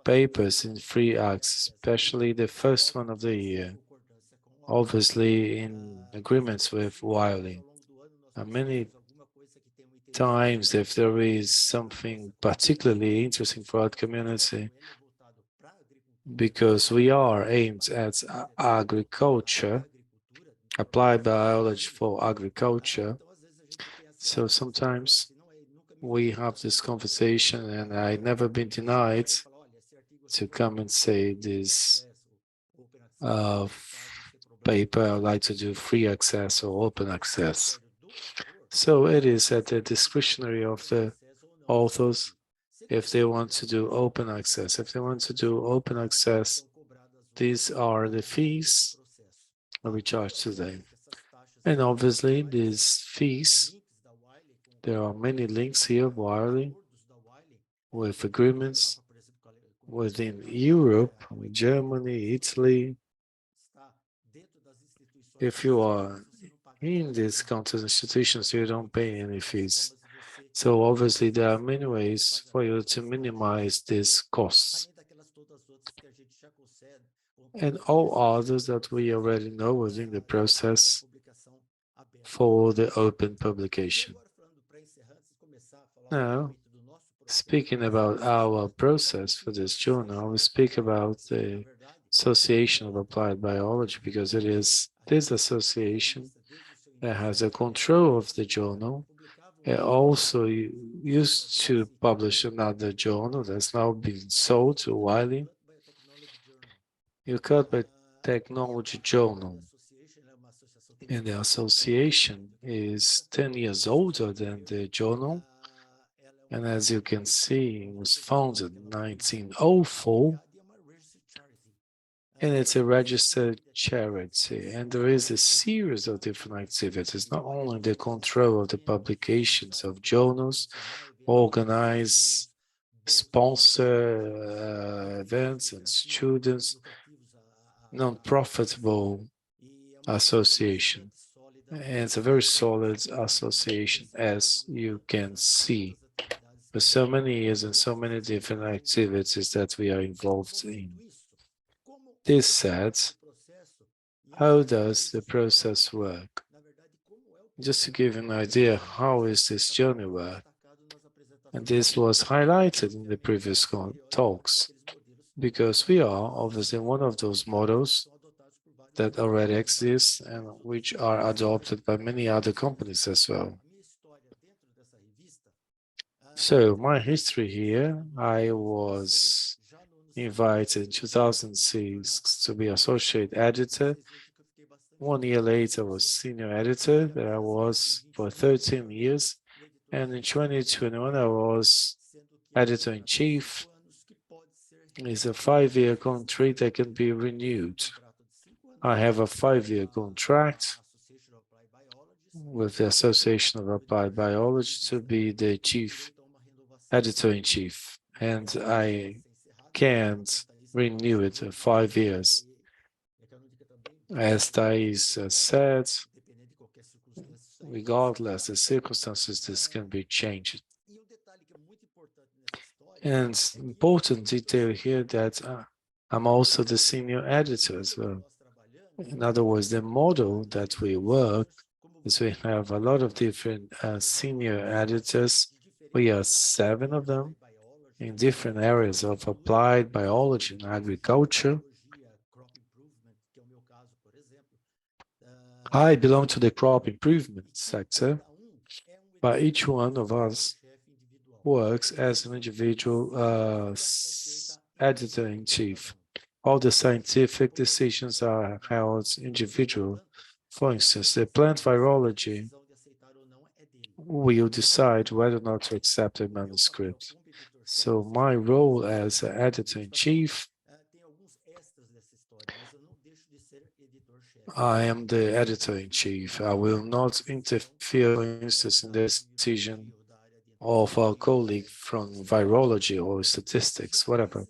[SPEAKER 1] papers in free access, especially the first one of the year, obviously in agreements with Wiley. And many times, if there is something particularly interesting for our community, because we are aimed at agriculture, applied biology for agriculture, so sometimes we have this conversation, and I've never been denied to come and say this paper I'd like to do free access or open access. So it is at the discretionary of the authors if they want to do open access. If they want to do open access, these are the fees that we charge to them. And obviously these fees, there are many links here, Wiley, with agreements within Europe, with Germany, Italy. If you are in these countries institutions, you don't pay any fees. So obviously there are many ways for you to minimize these costs. And all others that we already know within the process for the open publication. Now, speaking about our process for this journal, we speak about the Association of Applied Biology because it is this association that has a control of the journal. It also used to publish another journal that's now been sold to Wiley. Ricardo Technology Journal. And the association is 10 years older than the journal. And as you can see, it was founded in 1904. And it's a registered charity. And there is a series of different activities, not only the control of the publications of journals, organize, sponsor events and students, non-profitable association. And it's a very solid association, as you can see, for so many years and so many different activities that we are involved in. This said, how does the process work? Just to give you an idea, how is this journey work? And this was highlighted in the previous talks, because we are obviously one of those models that already exist and which are adopted by many other companies as well. So my history here, I was invited in 2006 to be associate editor. 1 year later, I was senior editor, that I was for 13 years. And in 2021, I was editor-in-chief. It's a 5-year contract that can be renewed. I have a 5-year contract with the Association of Applied Biology to be the chief editor-in-chief, and I can't renew it in 5 years. As Taissa said, regardless of circumstances, this can be changed. And important detail here that I'm also the senior editor as well. In other words, the model that we work is we have a lot of different senior editors. We are 7 of them in different areas of applied biology and agriculture. I belong to the crop improvement sector, but each one of us works as an individual editor-in-chief. All the scientific decisions are held individual. For instance, the plant virology will decide whether or not to accept a manuscript. So my role as editor-in-chief, I am the editor-in-chief. I will not interfere, for instance, in the decision of our colleague from virology or statistics, whatever.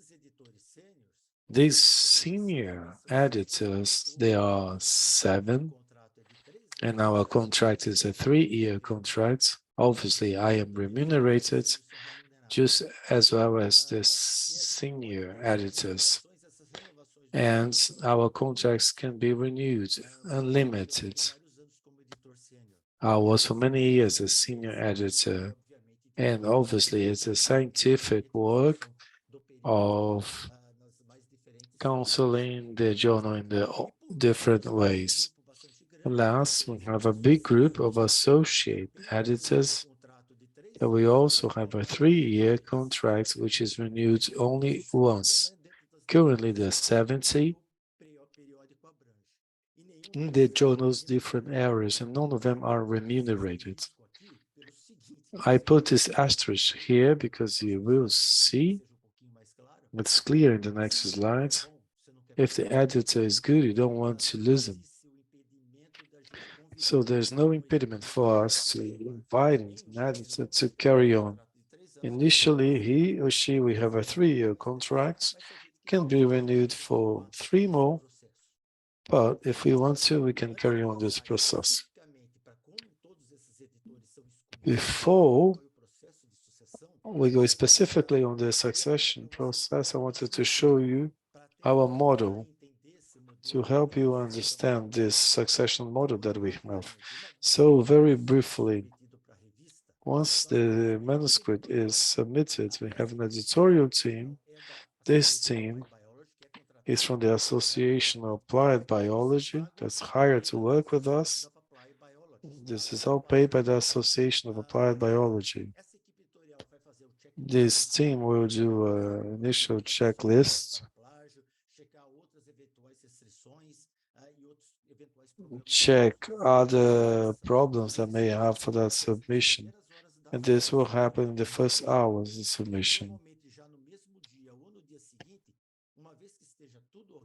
[SPEAKER 1] These senior editors, they are 7, and our contract is a 3-year contract. Obviously, I am remunerated just as well as the senior editors. And our contracts can be renewed, unlimited. I was for many years a senior editor, and obviously it's a scientific work of counseling the journal in the different ways. Last, we have a big group of associate editors, and we also have a 3-year contract which is renewed only once. Currently, there's 70 in the journal's different areas, and none of them are remunerated. I put this asterisk here because you will see, it's clear in the next slide, if the editor is good, you don't want to lose him. So there's no impediment for us to invite an editor to carry on. Initially, he or she will have a 3-year contract, can be renewed for 3 more, but if we want to, we can carry on this process. Before we go specifically on the succession process, I wanted to show you our model to help you understand this succession model that we have. So very briefly, once the manuscript is submitted, we have an editorial team. This team is from the Association of Applied Biology that's hired to work with us. This is all paid by the Association of Applied Biology. This team will do an initial checklist, check other problems that may have for that submission, and this will happen in the first hours of submission.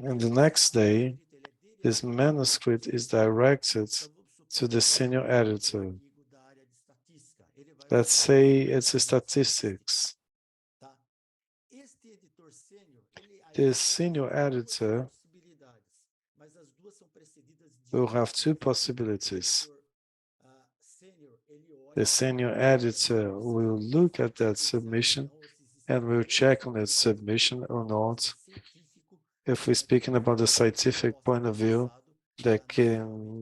[SPEAKER 1] And the next day, this manuscript is directed to the senior editor. Let's say it's a statistics. This senior editor will have 2 possibilities. The senior editor will look at that submission and will check on that submission or not. If we're speaking about the scientific point of view, that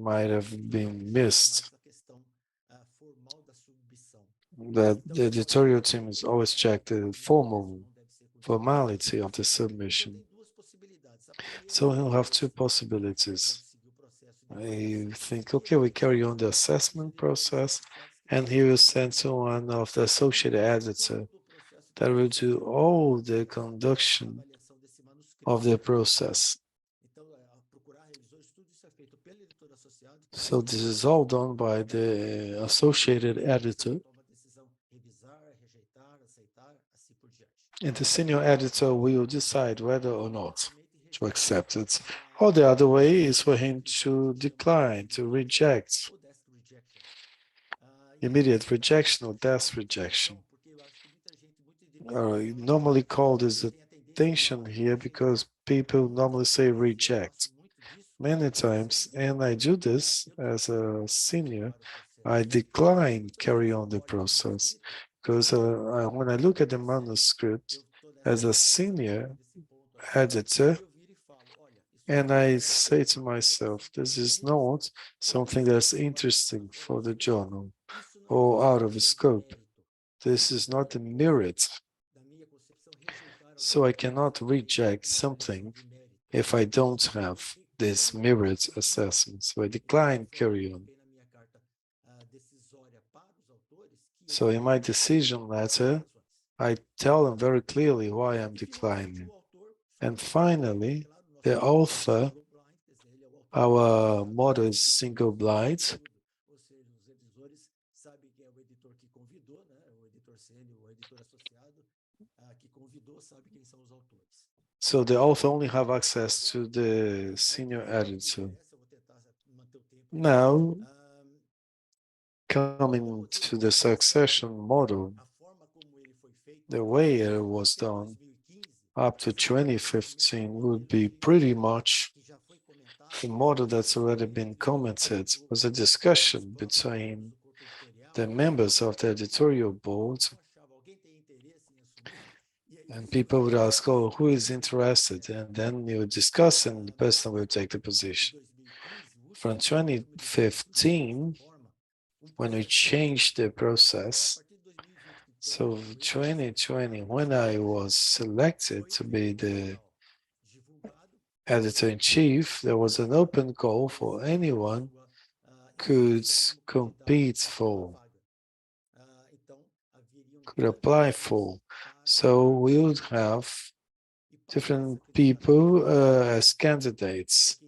[SPEAKER 1] might have been missed. That the editorial team has always checked the formality of the submission. So he'll have 2 possibilities. I think, okay, we carry on the assessment process, and he will send to one of the associate editor that will do all the conduction of the process. So this is all done by the associated editor. And the senior editor will decide whether or not to accept it. Or the other way is for him to decline, to reject. immediate rejection or death rejection. Normally called as attention here because people normally say reject. Many times, and I do this as a senior, I decline carry on the process because when I look at the manuscript as a senior editor, and I say to myself, this is not something that's interesting for the journal or out of scope. This is not a merit. So I cannot reject something if I don't have this merit assessment. So I decline carry on. So in my decision letter, I tell them very clearly why I'm declining. And finally, the author, our motto is single blind. So the author only have access to the senior editor. Now, coming to the succession model, the way it was done up to 2015 would be pretty much the model that's already been commented. It was a discussion between the members of the editorial board, and people would ask, oh, who is interested? And then you would discuss and the person will take the position. From 2015, when we changed the process, so 2020, when I was selected to be the editor-in-chief, there was an open call for anyone could compete for, could apply for. So we would have different people as candidates.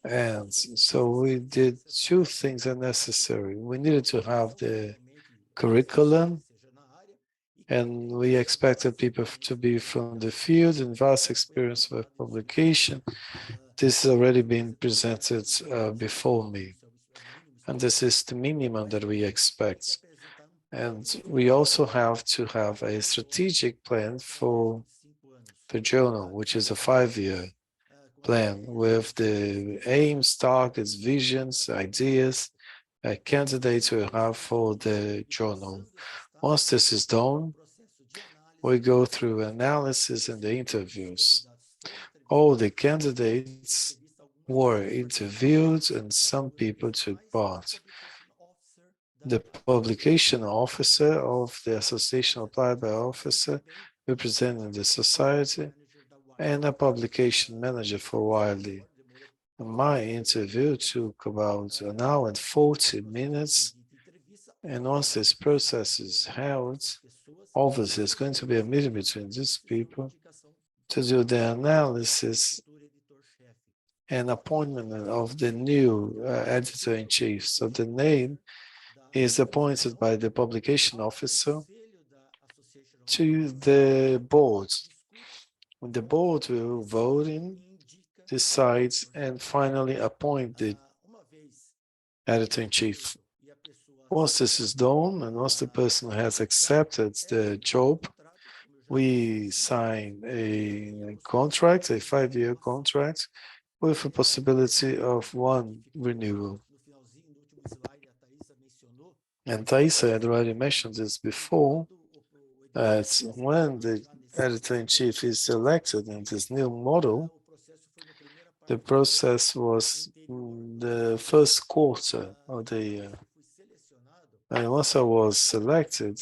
[SPEAKER 1] And so we did two things that are necessary. We needed to have the curriculum, and we expected people to be from the field and vast experience with publication. This has already been presented before me. And this is the minimum that we expect. And we also have to have a strategic plan for the journal, which is a 5-year plan with the aims, targets, visions, ideas, candidates we have for the journal. Once this is done, we go through analysis and the interviews. All the candidates were interviewed and some people took part. The publication officer of the Association Applied Biology officer representing the society, and a publication manager for Wiley. My interview took about an hour and 40 minutes, and once this process is held, obviously it's going to be a meeting between these people to do the analysis and appointment of the new editor-in-chief. So the name is appointed by the publication officer to the board. When the board will vote in, decides, and finally appoint the editor-in-chief. Once this is done, and once the person has accepted the job, we sign a contract, a 5-year contract, with a possibility of one renewal. And Taissa had already mentioned this before, that when the editor-in-chief is selected in this new model, the process was the first quarter of the year. And once I was selected,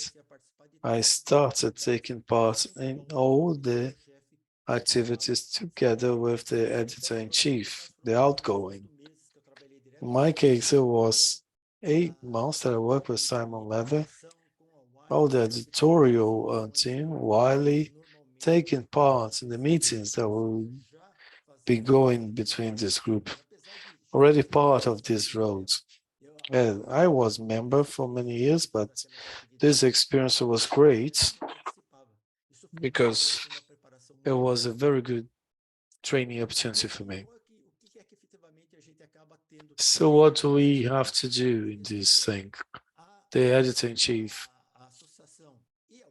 [SPEAKER 1] I started taking part in all the activities together with the editor-in-chief, the outgoing. In my case, it was 8 months that I worked with Simon Leather, all the editorial team, Wiley, taking part in the meetings that will be going between this group, already part of this road. And I was member for many years, but this experience was great because it was a very good training opportunity for me. So what do we have to do in this thing? the editor-in-chief,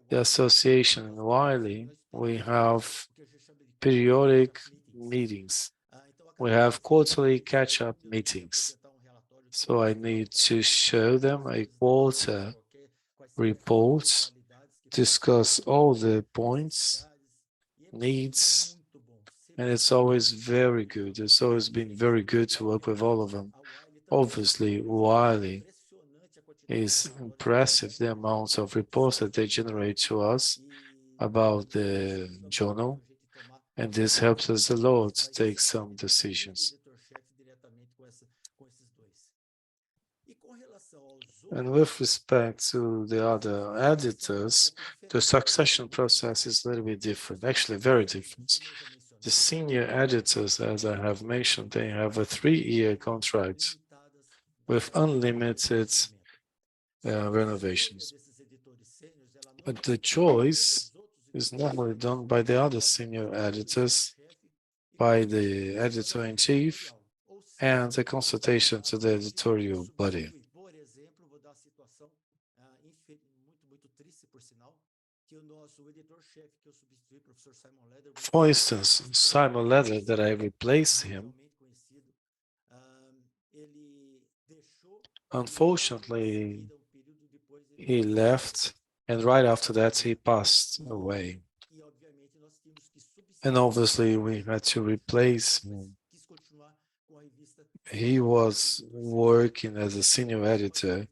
[SPEAKER 1] the association in Wiley, we have periodic meetings. We have quarterly catch-up meetings. So I need to show them a quarter report, discuss all the points, needs, and it's always very good. It's always been very good to work with all of them. Obviously, Wiley is impressive, the amount of reports that they generate to us about the journal, and this helps us a lot to take some decisions. And with respect to the other editors, the succession process is a little bit different, actually very different. The senior editors, as I have mentioned, they have a 3-year contract with unlimited renovations. But the choice is normally done by the other senior editors, by the editor-in-chief, and the consultation to the editorial body. For instance, Simon Leder, that I replaced him, unfortunately, he left, and right after that, he passed away. And obviously, we had to replace him. He was working as a senior editor,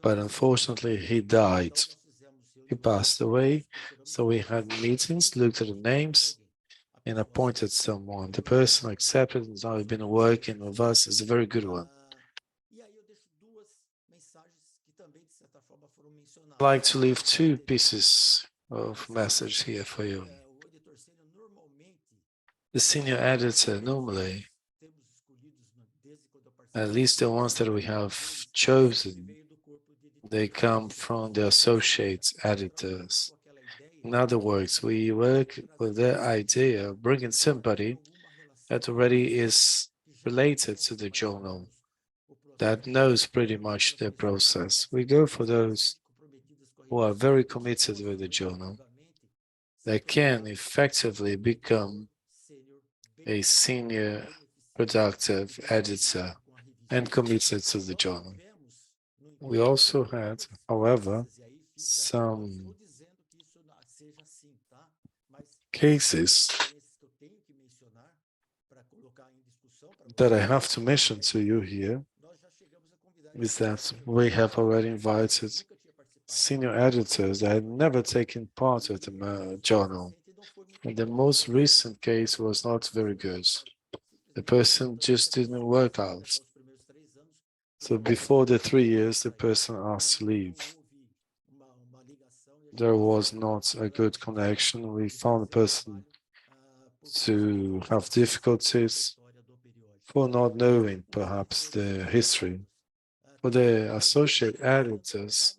[SPEAKER 1] but unfortunately, he died. He passed away, so we had meetings, looked at the names, and appointed someone. The person accepted and has now been working with us. Is a very good one. I'd like to leave 2 pieces of message here for you. The senior editor, normally, at least the ones that we have chosen, they come from the associate editors. In other words, we work with the idea of bringing somebody that already is related to the journal, that knows pretty much the process. We go for those who are very committed with the journal, that can effectively become a senior productive editor and committed to the journal. We also had, however, some cases that I have to mention to you here, is that we have already invited senior editors that had never taken part of the journal. And the most recent case was not very good. The person just didn't work out. So before the 3 years, the person asked to leave. There was not a good connection. We found the person to have difficulties for not knowing perhaps the history. For the associate editors,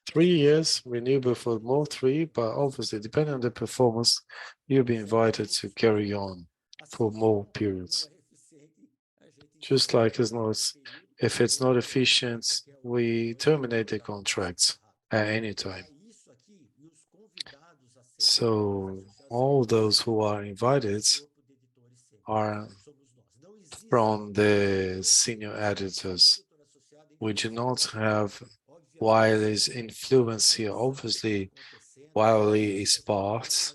[SPEAKER 1] 3 years, renewable for more 3, but obviously, depending on the performance, you'll be invited to carry on for more periods. Just like if it's not efficient, we terminate the contracts at any time. So all those who are invited are from the senior editors. We do not have Wiley's influence here. Obviously, Wiley is part.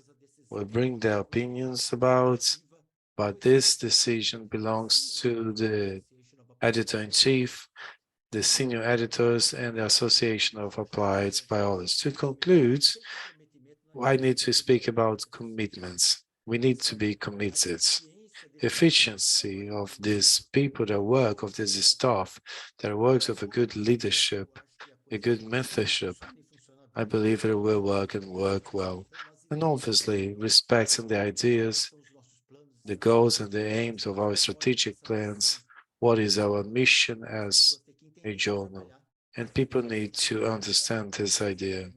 [SPEAKER 1] We bring their opinions about, but this decision belongs to the editor-in-chief, the senior editors, and the Association of Applied Biology. To conclude, I need to speak about commitments. We need to be committed. Efficiency of these people that work, of this staff that works with a good leadership, a good mentorship, I believe it will work and work well. And obviously, respecting the ideas, the goals and the aims of our strategic plans, what is our mission as a journal. And people need to understand this idea.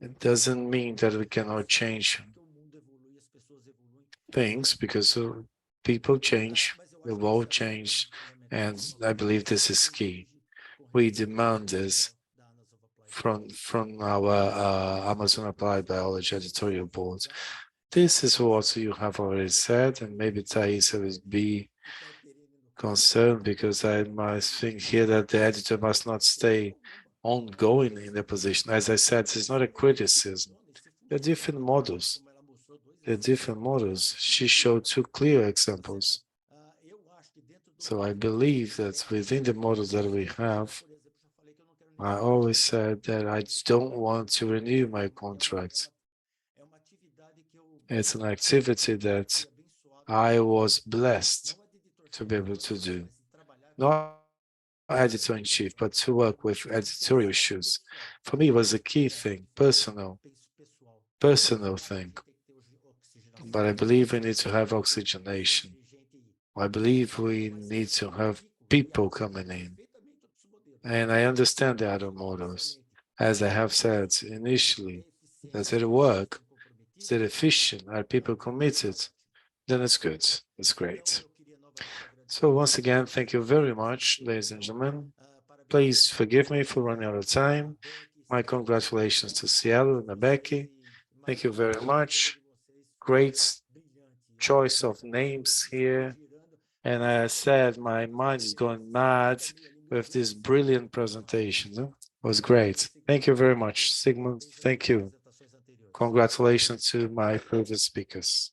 [SPEAKER 1] It doesn't mean that we cannot change things, because people change, the world changes, and I believe this is key. we demand this from our Amazon Applied Biology editorial board. This is what you have already said, and maybe Taissa will be concerned because I might think here that the editor must not stay ongoing in the position. As I said, it's not a criticism. There are different models. There are different models. She showed two clear examples. So I believe that within the models that we have, I always said that I don't want to renew my contract. It's an activity that I was blessed to be able to do. Not editor-in-chief, but to work with editorial issues. For me, it was a key thing, personal thing. But I believe we need to have oxygenation. I believe we need to have people coming in. And I understand the other models. As I have said initially, does it work? Is it efficient? Are people committed? Then it's good. It's great. So once again, thank you very much, ladies and gentlemen. Please forgive me for running out of time. My congratulations to SciELO and ABEC. Thank you very much. Great choice of names here. And I said my mind is going mad with this brilliant presentation. It was great. Thank you very much, Sigmund. Thank you. Congratulations to my previous speakers.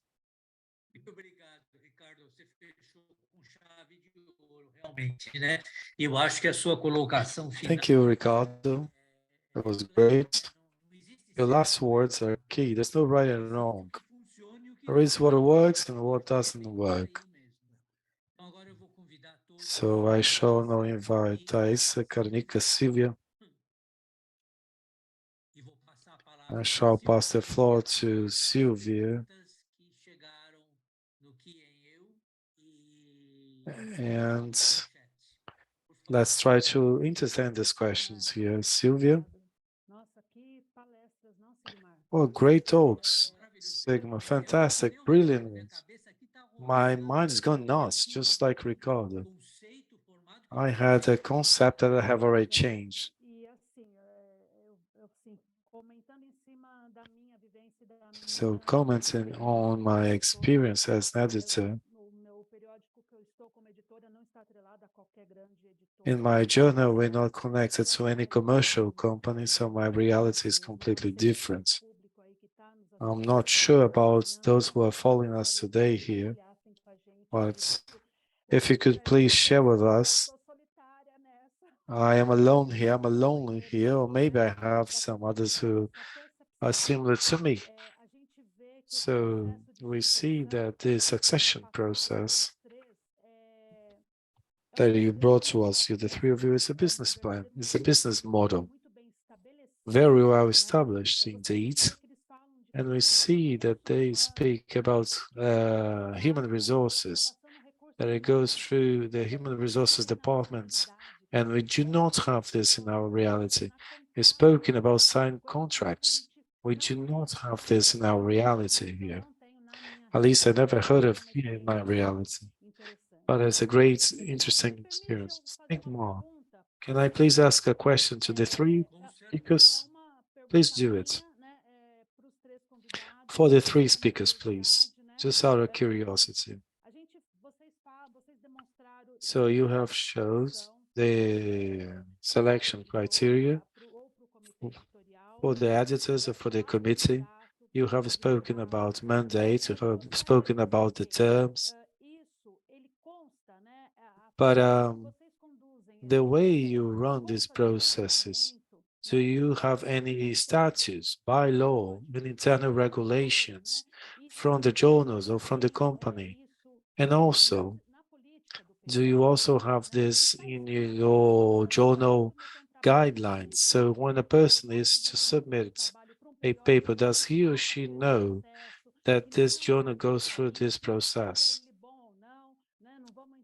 [SPEAKER 3] Muito obrigado, Ricardo. Você fechou com chave de ouro, realmente, né? Eu acho que a sua colocação final.
[SPEAKER 1] Thank you, Ricardo. It was great. Your last words are key. There's no right and wrong. There is what works and what doesn't work. So I shall now invite Taissa, Karunika, Silvia. I shall pass the floor to Silvia. And let's try to understand these questions here. Silvia? Oh, great talks, Sigmar. Fantastic, brilliant. My mind is gone nuts, just like Ricardo. I had a concept that I have already changed. So commenting on my experience as an editor, in my journal, we're not connected to any commercial company, so my reality is completely different. I'm not sure about those who are following us today here, but if you could please share with us, I am alone here, I'm lonely here, or maybe I have some others who are similar to me. So we see that the succession process that you brought to us, the three of you, is a business plan, it's a business model. Very well established indeed. And we see that they speak about human resources, that it goes through the human resources departments, and we do not have this in our reality. You've spoken about signed contracts. We do not have this in our reality here. At least I never heard of here in my reality. But it's a great, interesting experience. Think more. Can I please ask a question to the three speakers? Please do it. For the three speakers, please, just out of curiosity. So you have shown the selection criteria for the editors or for the committee. You have spoken about mandate, you have spoken about the terms. But the way you run these processes, do you have any statutes, by law, and internal regulations from the journals or from the company? And also, do you also have this in your journal guidelines? So when a person is to submit a paper, does he or she know that this journal goes through this process?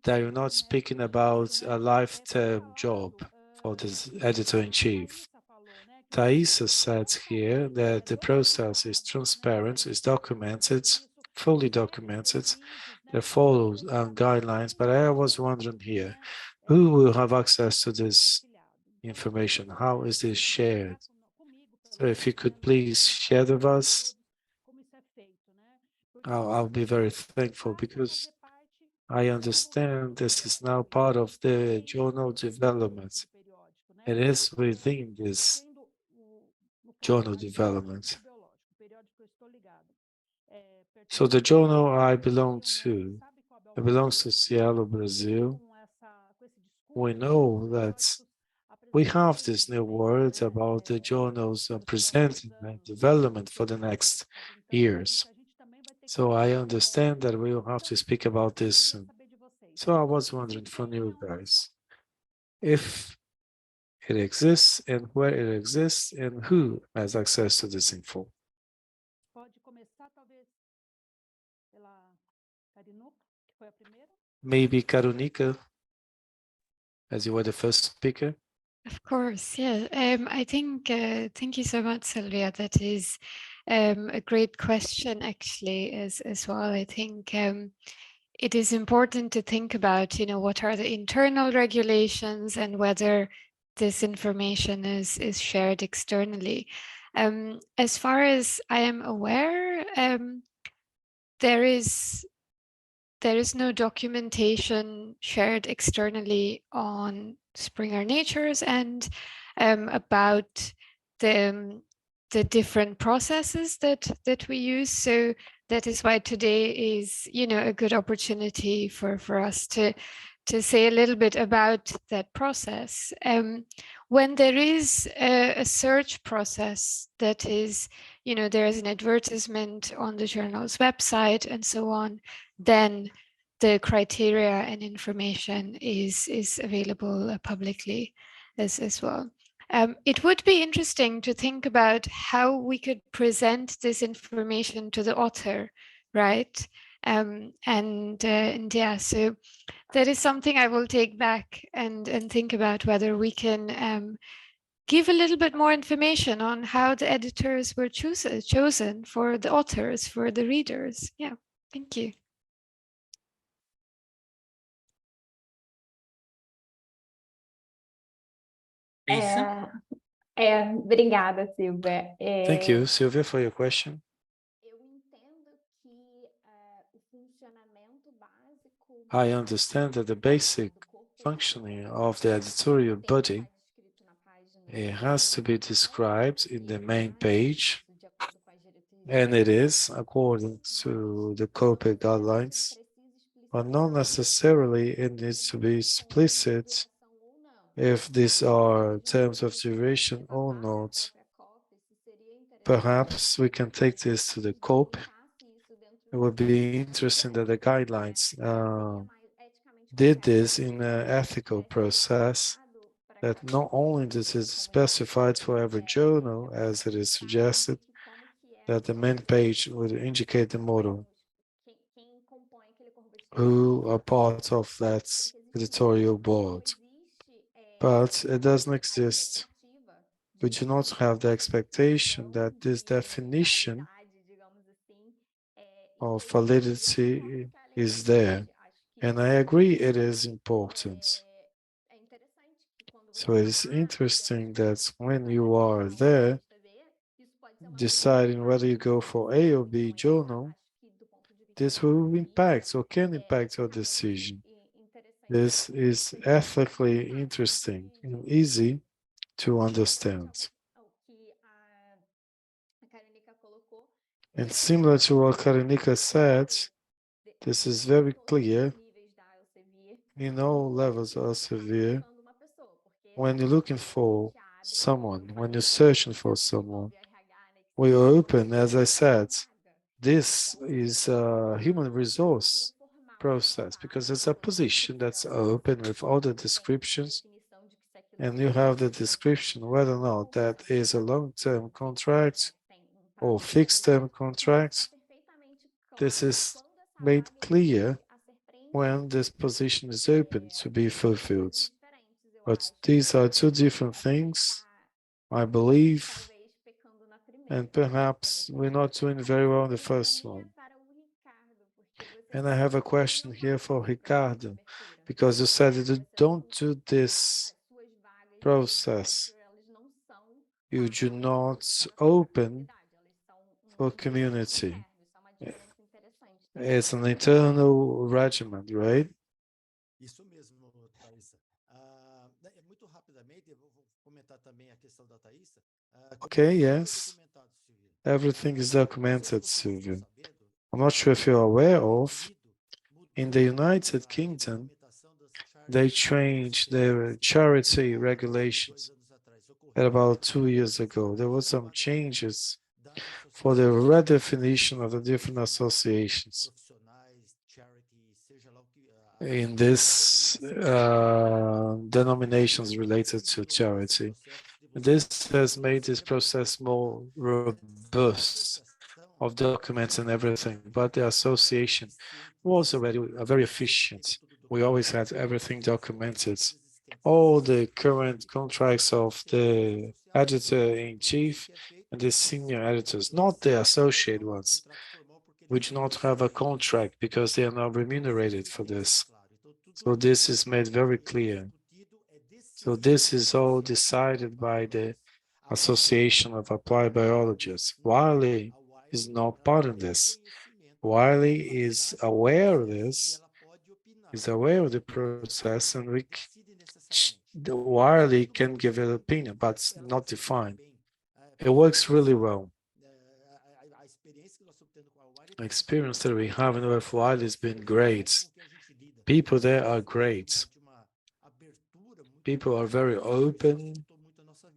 [SPEAKER 1] That you're not speaking about a lifetime job for this editor-in-chief. Taissa said here that the process is transparent, is documented, fully documented, that follows guidelines, but I was wondering here, who will have access to this information? How is this shared? So if you could please share with us, I'll be very thankful, because I understand this is now part of the journal development. It is within this journal development. So the journal I belong to, it belongs to SciELO Brazil. We know that we have this new word about the journals presenting and development for the next years. So I understand that we will have to speak about this soon. So I was wondering from you guys, if it exists and where it exists and who has access to this info. Maybe Karunika, as you were the first speaker.
[SPEAKER 2] Of course, yeah. I think, thank you so much, Silvia. That is a great question, actually, as well. I think it is important to think about, what are the internal regulations and whether this information is shared externally. As far as I am aware, there is no documentation shared externally on Springer Nature's end about the different processes that we use. So that is why today is, a good opportunity for us to say a little bit about that process. When there is a search process that is, there is an advertisement on the journal's website and so on, then the criteria and information is available publicly as well. It would be interesting to think about how we could present this information to the author, right? And yeah, so that is something I will take back and think about whether we can give a little bit more information on how the editors were chosen for the authors, for the readers. Yeah, thank you.
[SPEAKER 4] Obrigada, Silvia.
[SPEAKER 1] Thank you, Silvia, for your question. I understand that the basic functioning of the editorial body, it has to be described in the main page, and it is according to the COPE guidelines, but not necessarily it needs to be explicit if these are terms of duration or not. Perhaps we can take this to the COPE. It would be interesting that the guidelines did this in an ethical process, that not only this is specified for every journal, as it is suggested, that the main page would indicate the model, who are part of that editorial board. But it doesn't exist. We do not have the expectation that this definition of validity is there. And I agree it is important. So it's interesting that when you are there, deciding whether you go for A or B journal, this will impact or can impact your decision. This is ethically interesting and easy to understand. And similar to what Karunika said, this is very clear in all levels of Elsevier. When you're looking for someone, when you're searching for someone, we are open, as I said. This is a human resource process because it's a position that's open with all the descriptions, and you have the description whether or not that is a long-term contract or fixed-term contract. This is made clear when this position is open to be fulfilled. But these are two different things, I believe, and perhaps we're not doing very well in the first one. And I have a question here for Ricardo, because you said that you don't do this process. You do not open for community. It's an internal regimen, right?
[SPEAKER 5] Isso mesmo, Taissa. Muito rapidamente, eu vou comentar também a questão da Taissa.
[SPEAKER 1] Okay, yes. Everything is documented, Silvia. I'm not sure if you're aware of, in the United Kingdom, they changed their charity regulations about 2 years ago. There were some changes for the redefinition of the different associations in this denominations related to charity. This has made this process more robust of documents and everything, but the association was already very efficient. We always had everything documented. All the current contracts of the editor-in-chief and the senior editors, not the associate ones, we do not have a contract because they are not remunerated for this. So this is made very clear. So this is all decided by the Association of Applied Biologists. Wiley is not part of this. Wiley is aware of this, is aware of the process, and the Wiley can give an opinion, but it's not defined. It works really well. The experience that we have in with Wiley has been great. People there are great. People are very open,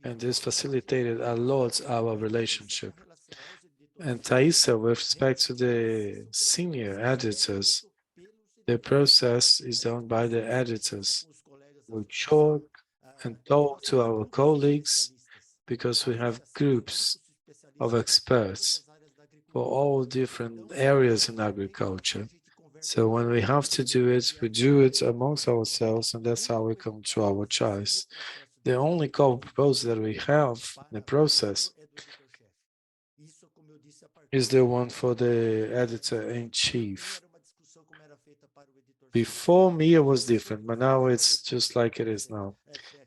[SPEAKER 1] and this facilitated a lot our relationship. And Taissa, with respect to the senior editors, the process is done by the editors. We talk and talk to our colleagues because we have groups of experts for all different areas in agriculture. So when we have to do it, we do it amongst ourselves, and that's how we come to our choice. The only proposal that we have in the process is the one for the editor-in-chief. Before me, it was different, but now it's just like it is now.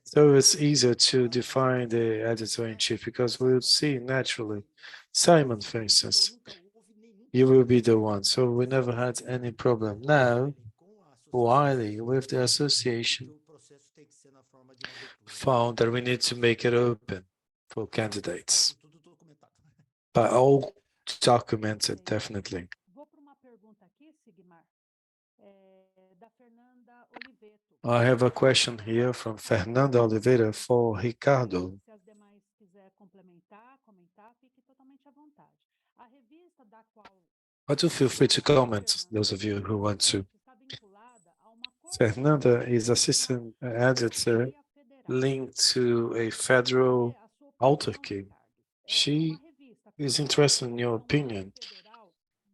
[SPEAKER 1] So it's easier to define the editor-in-chief because we'll see naturally. Simon, for instance, you will be the one. So we never had any problem. Now, Wiley, with the association, found that we need to make it open for candidates. But all documented, definitely. I have a question here from Fernanda Oliveira for Ricardo. But do feel free to comment, those of you who want to. Fernanda is assistant editor linked to a federal autarky. She is interested in your opinion.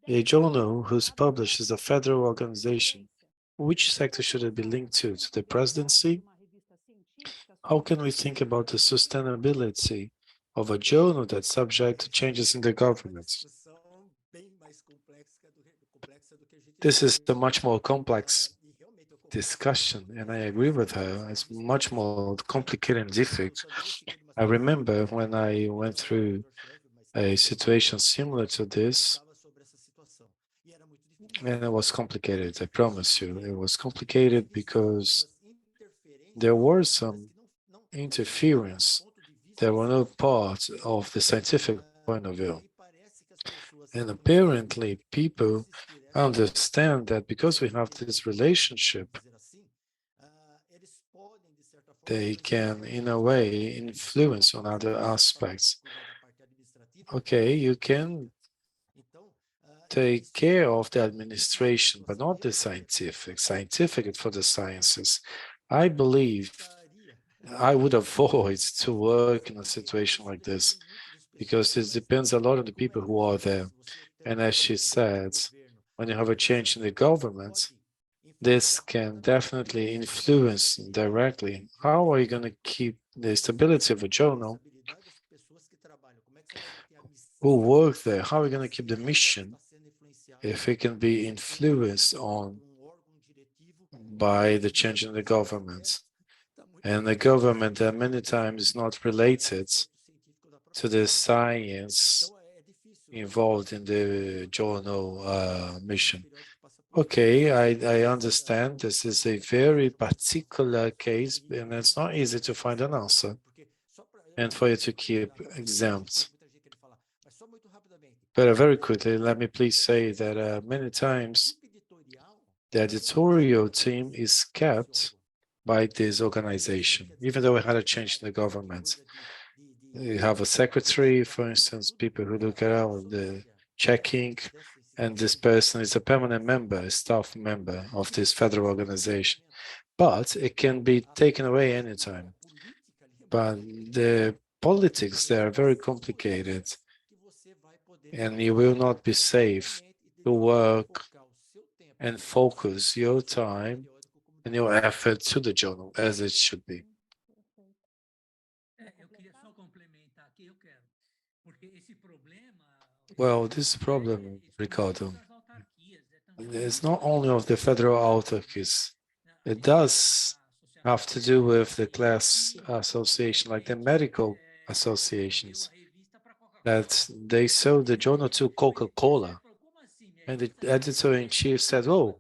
[SPEAKER 1] A journal whose published is a federal organization. Which sector should it be linked to? To the presidency? How can we think about the sustainability of a journal that's subject to changes in the government? This is a much more complex discussion, and I agree with her. It's much more complicated and difficult. I remember when I went through a situation similar to this, and it was complicated, I promise you. It was complicated because there were some interference. There were no part of the scientific point of view. And apparently people understand that because we have this relationship, they can, in a way, influence on other aspects. Okay, you can take care of the administration, but not the scientific. Scientific is for the sciences. I believe I would avoid to work in a situation like this because this depends a lot on the people who are there. And as she said, when you have a change in the government, this can definitely influence directly. How are you going to keep the stability of a journal? Who work there? How are we going to keep the mission if it can be influenced on by the change in the government? And the government many times is not related to the science involved in the journal mission. Okay, I understand this is a very particular case, and it's not easy to find an answer and for you to keep exempt. But very quickly, let me please say that many times the editorial team is kept by this organization, even though we had a change in the government. You have a secretary, for instance, people who look around the checking, and this person is a permanent member, a staff member of this federal organization. But it can be taken away anytime. But the politics, they are very complicated, and you will not be safe to work and focus your time and your effort to the journal as it should be. Well, this problem, Ricardo, is not only of the federal autarchies. It does have to do with the class association, like the medical associations, that they sold the journal to Coca-Cola. And the editor-in-chief said, oh,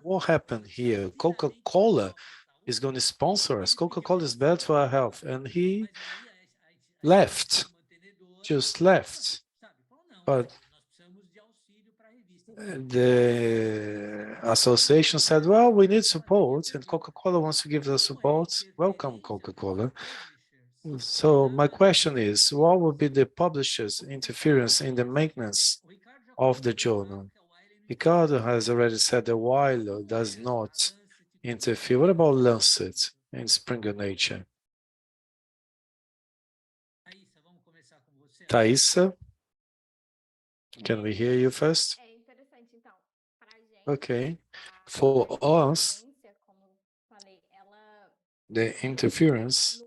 [SPEAKER 1] what happened here? Coca-Cola is going to sponsor us. Coca-Cola is bad for our health. And he left, just left. But the association said, well, we need support, and Coca-Cola wants to give the support. Welcome, Coca-Cola. So my question is, what would be the publisher's interference in the maintenance of the journal? Ricardo has already said that Wiley does not interfere. What about Lancet in Springer Nature? Taissa, can we hear you first? Okay. For us, the interference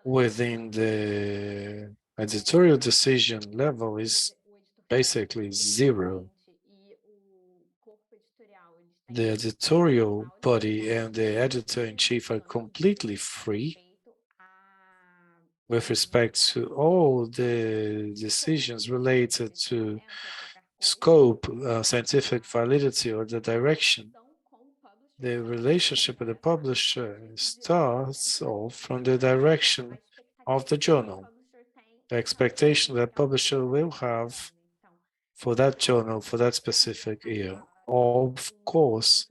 [SPEAKER 1] within the editorial decision level is basically zero. The editorial body and the editor-in-chief are completely free with respect to all the decisions related to scope, scientific validity, or the direction. The relationship with the publisher starts off from the direction of the journal, the expectation that publisher will have for that journal, for that specific year. Of course,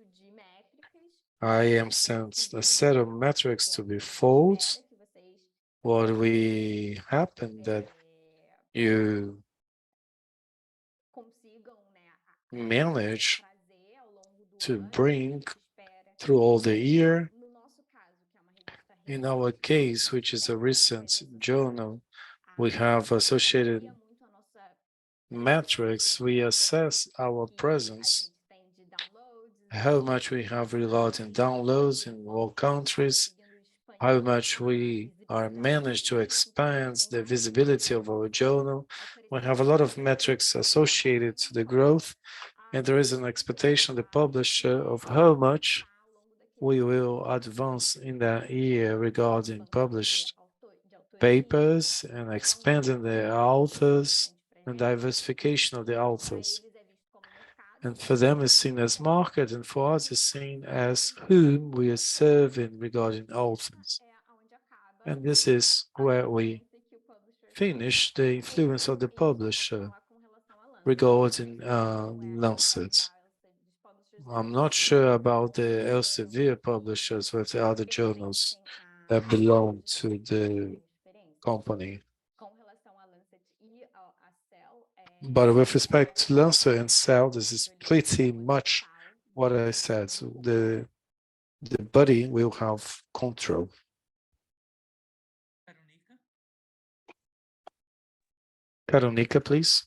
[SPEAKER 1] I am sent a set of metrics to be followed. What we happen that you manage to bring through all the year. In our case, which is a recent journal, we have associated metrics. We assess our presence, how much we have reloaded in downloads in all countries, how much we are managed to expand the visibility of our journal. We have a lot of metrics associated to the growth, and there is an expectation of the publisher of how much we will advance in that year regarding published papers and expanding the authors and diversification of the authors. And for them it's seen as market, and for us it's seen as whom we are serving regarding authors. And this is where we finish the influence of the publisher regarding Lancet. I'm not sure about the Elsevier publishers with the other journals that belong to the company. But with respect to Lancet and SciELO, this is pretty much what I said. So the body will have control. Karunika, please.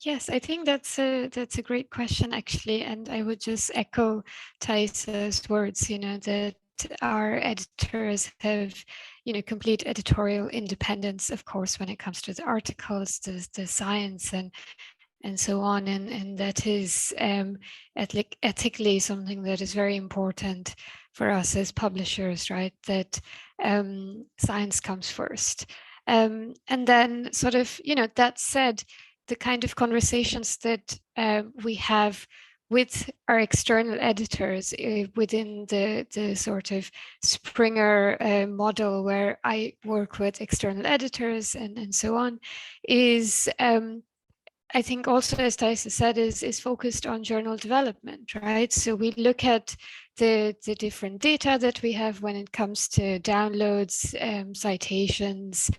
[SPEAKER 2] Yes, I think that's a great question, actually, and I would just echo Taissa's words. That our editors have, complete editorial independence, of course, when it comes to the articles, the science, and and so on, and that is ethically something that is very important for us as publishers, right? That science comes first. And then sort of, that said, the kind of conversations that we have with our external editors within the sort of Springer model, where I work with external editors and so on, is I think also, as Taissa said, is focused on journal development, right? So we look at the different data that we have when it comes to downloads, citations,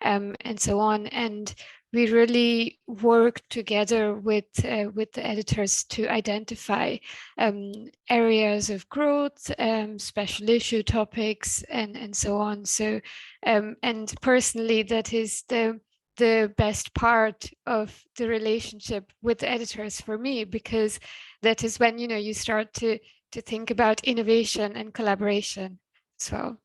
[SPEAKER 2] and so on. And we really work together with the editors to identify areas of growth, special issue topics, and so on. So, and personally, that is the best part of the relationship with the editors for me, because that is when you start to think about innovation and collaboration as well.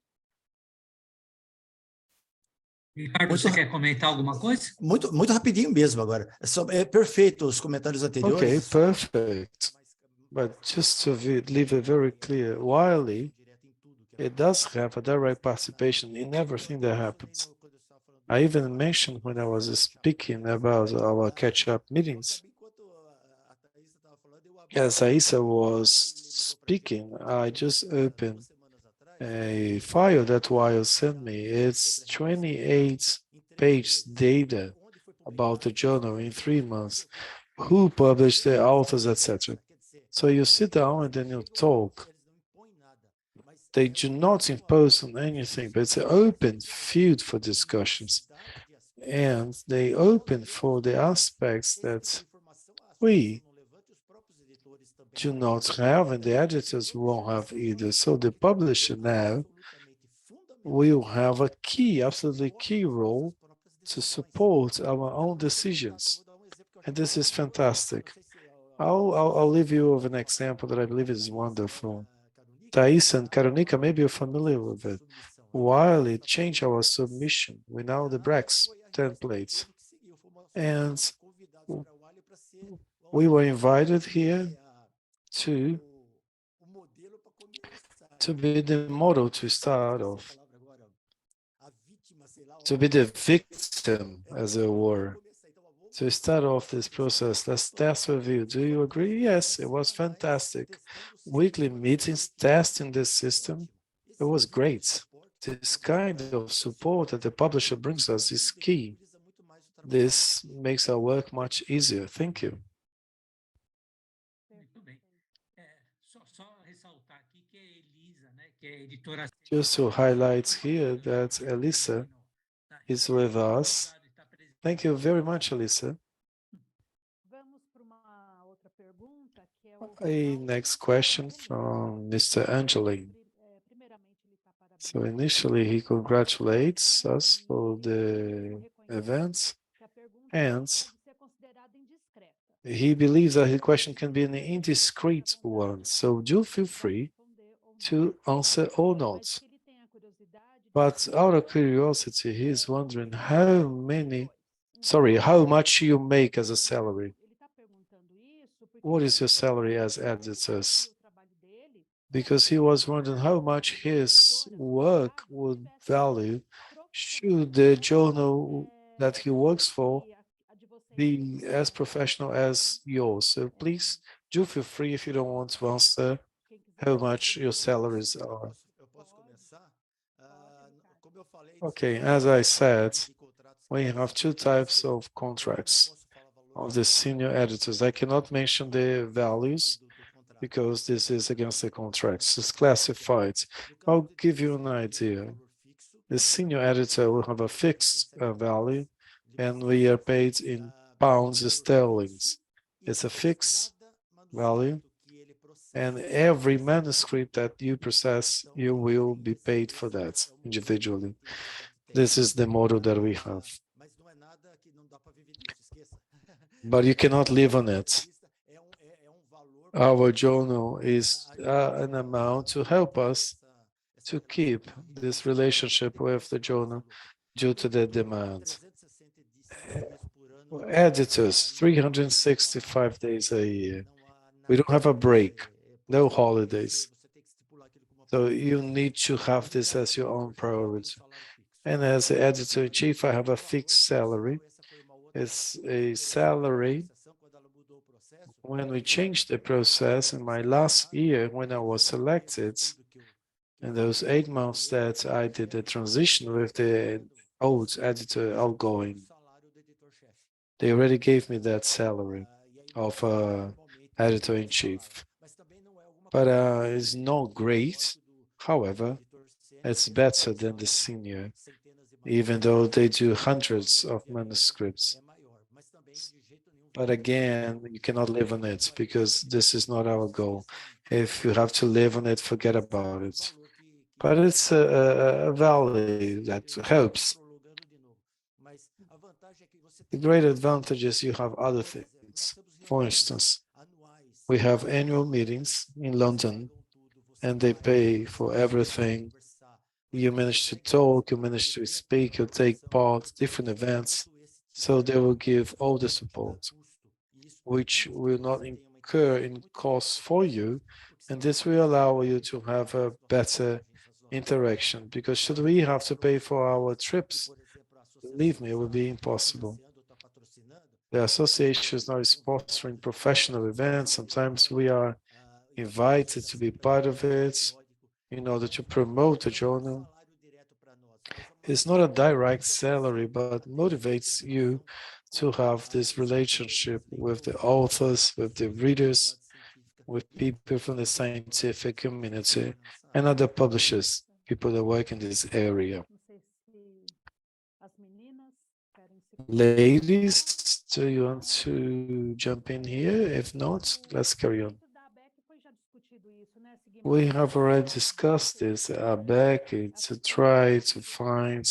[SPEAKER 3] Ricardo, você quer comentar alguma coisa?
[SPEAKER 5] Muito rapidinho mesmo agora. É perfeito os comentários anteriores.
[SPEAKER 1] Okay, perfect. But just to leave it very clear, Wiley, it does have a direct participation in everything that happens. I even mentioned when I was speaking about our catch-up meetings. As Taissa was speaking, I just opened a file that Wiley sent me. It's 28-page data about the journal in 3 months, who published the authors, etc. So you sit down and then you talk. They do not impose on anything, but it's an open field for discussions. And they open for the aspects that we do not have, and the editors won't have either. So the publisher now will have a key, absolutely key role to support our own decisions. And this is fantastic. I'll leave you with an example that I believe is wonderful. Taissa and Karunika, maybe you're familiar with it. Wiley changed our submission with now the Brex templates. And we were invited here to be the model to start off, to be the victim, as it were, to start off this process. Let's test with you. Do you agree? Yes, it was fantastic. Weekly meetings, testing this system. It was great. This kind of support that the publisher brings us is key. This makes our work much easier. Thank you. Just to highlight here that Elisa is with us. Thank you very much, Elisa. A next question from Mr. Angeline. So initially, he congratulates us for the events, and he believes that his question can be an indiscreet one. So do feel free to answer or not. But out of curiosity, he is wondering how much you make as a salary. What is your salary as editors? Because he was wondering how much his work would value should the journal that he works for be as professional as yours. So please do feel free, if you don't want to answer, how much your salaries are. Okay, as I said, we have 2 types of contracts of the senior editors. I cannot mention the values because this is against the contracts. It's classified. I'll give you an idea. The senior editor will have a fixed value, and we are paid in pounds sterling. It's a fixed value, and every manuscript that you process, you will be paid for that individually. This is the model that we have. But you cannot live on it. Our journal is an amount to help us to keep this relationship with the journal due to the demand. Editors, 365 days a year. We don't have a break, no holidays. So you need to have this as your own priority. And as the editor-in-chief, I have a fixed salary. It's a salary. When we changed the process in my last year, when I was selected, in those 8 months that I did the transition with the old editor outgoing, they already gave me that salary of editor-in-chief. But it's not great. However, it's better than the senior, even though they do hundreds of manuscripts. But again, you cannot live on it because this is not our goal. If you have to live on it, forget about it. But it's a value that helps. The great advantage is you have other things. For instance, we have annual meetings in London, and they pay for everything. You manage to talk, you manage to speak, you take part, different events. So they will give all the support, which will not incur in costs for you. And this will allow you to have a better interaction, because should we have to pay for our trips, believe me, it will be impossible. The association is now sponsoring professional events. Sometimes we are invited to be part of it in order to promote the journal. It's not a direct salary, but motivates you to have this relationship with the authors, with the readers, with people from the scientific community and other publishers, people that work in this area. Ladies, do you want to jump in here? If not, let's carry on. We have already discussed this. ABEC to try to find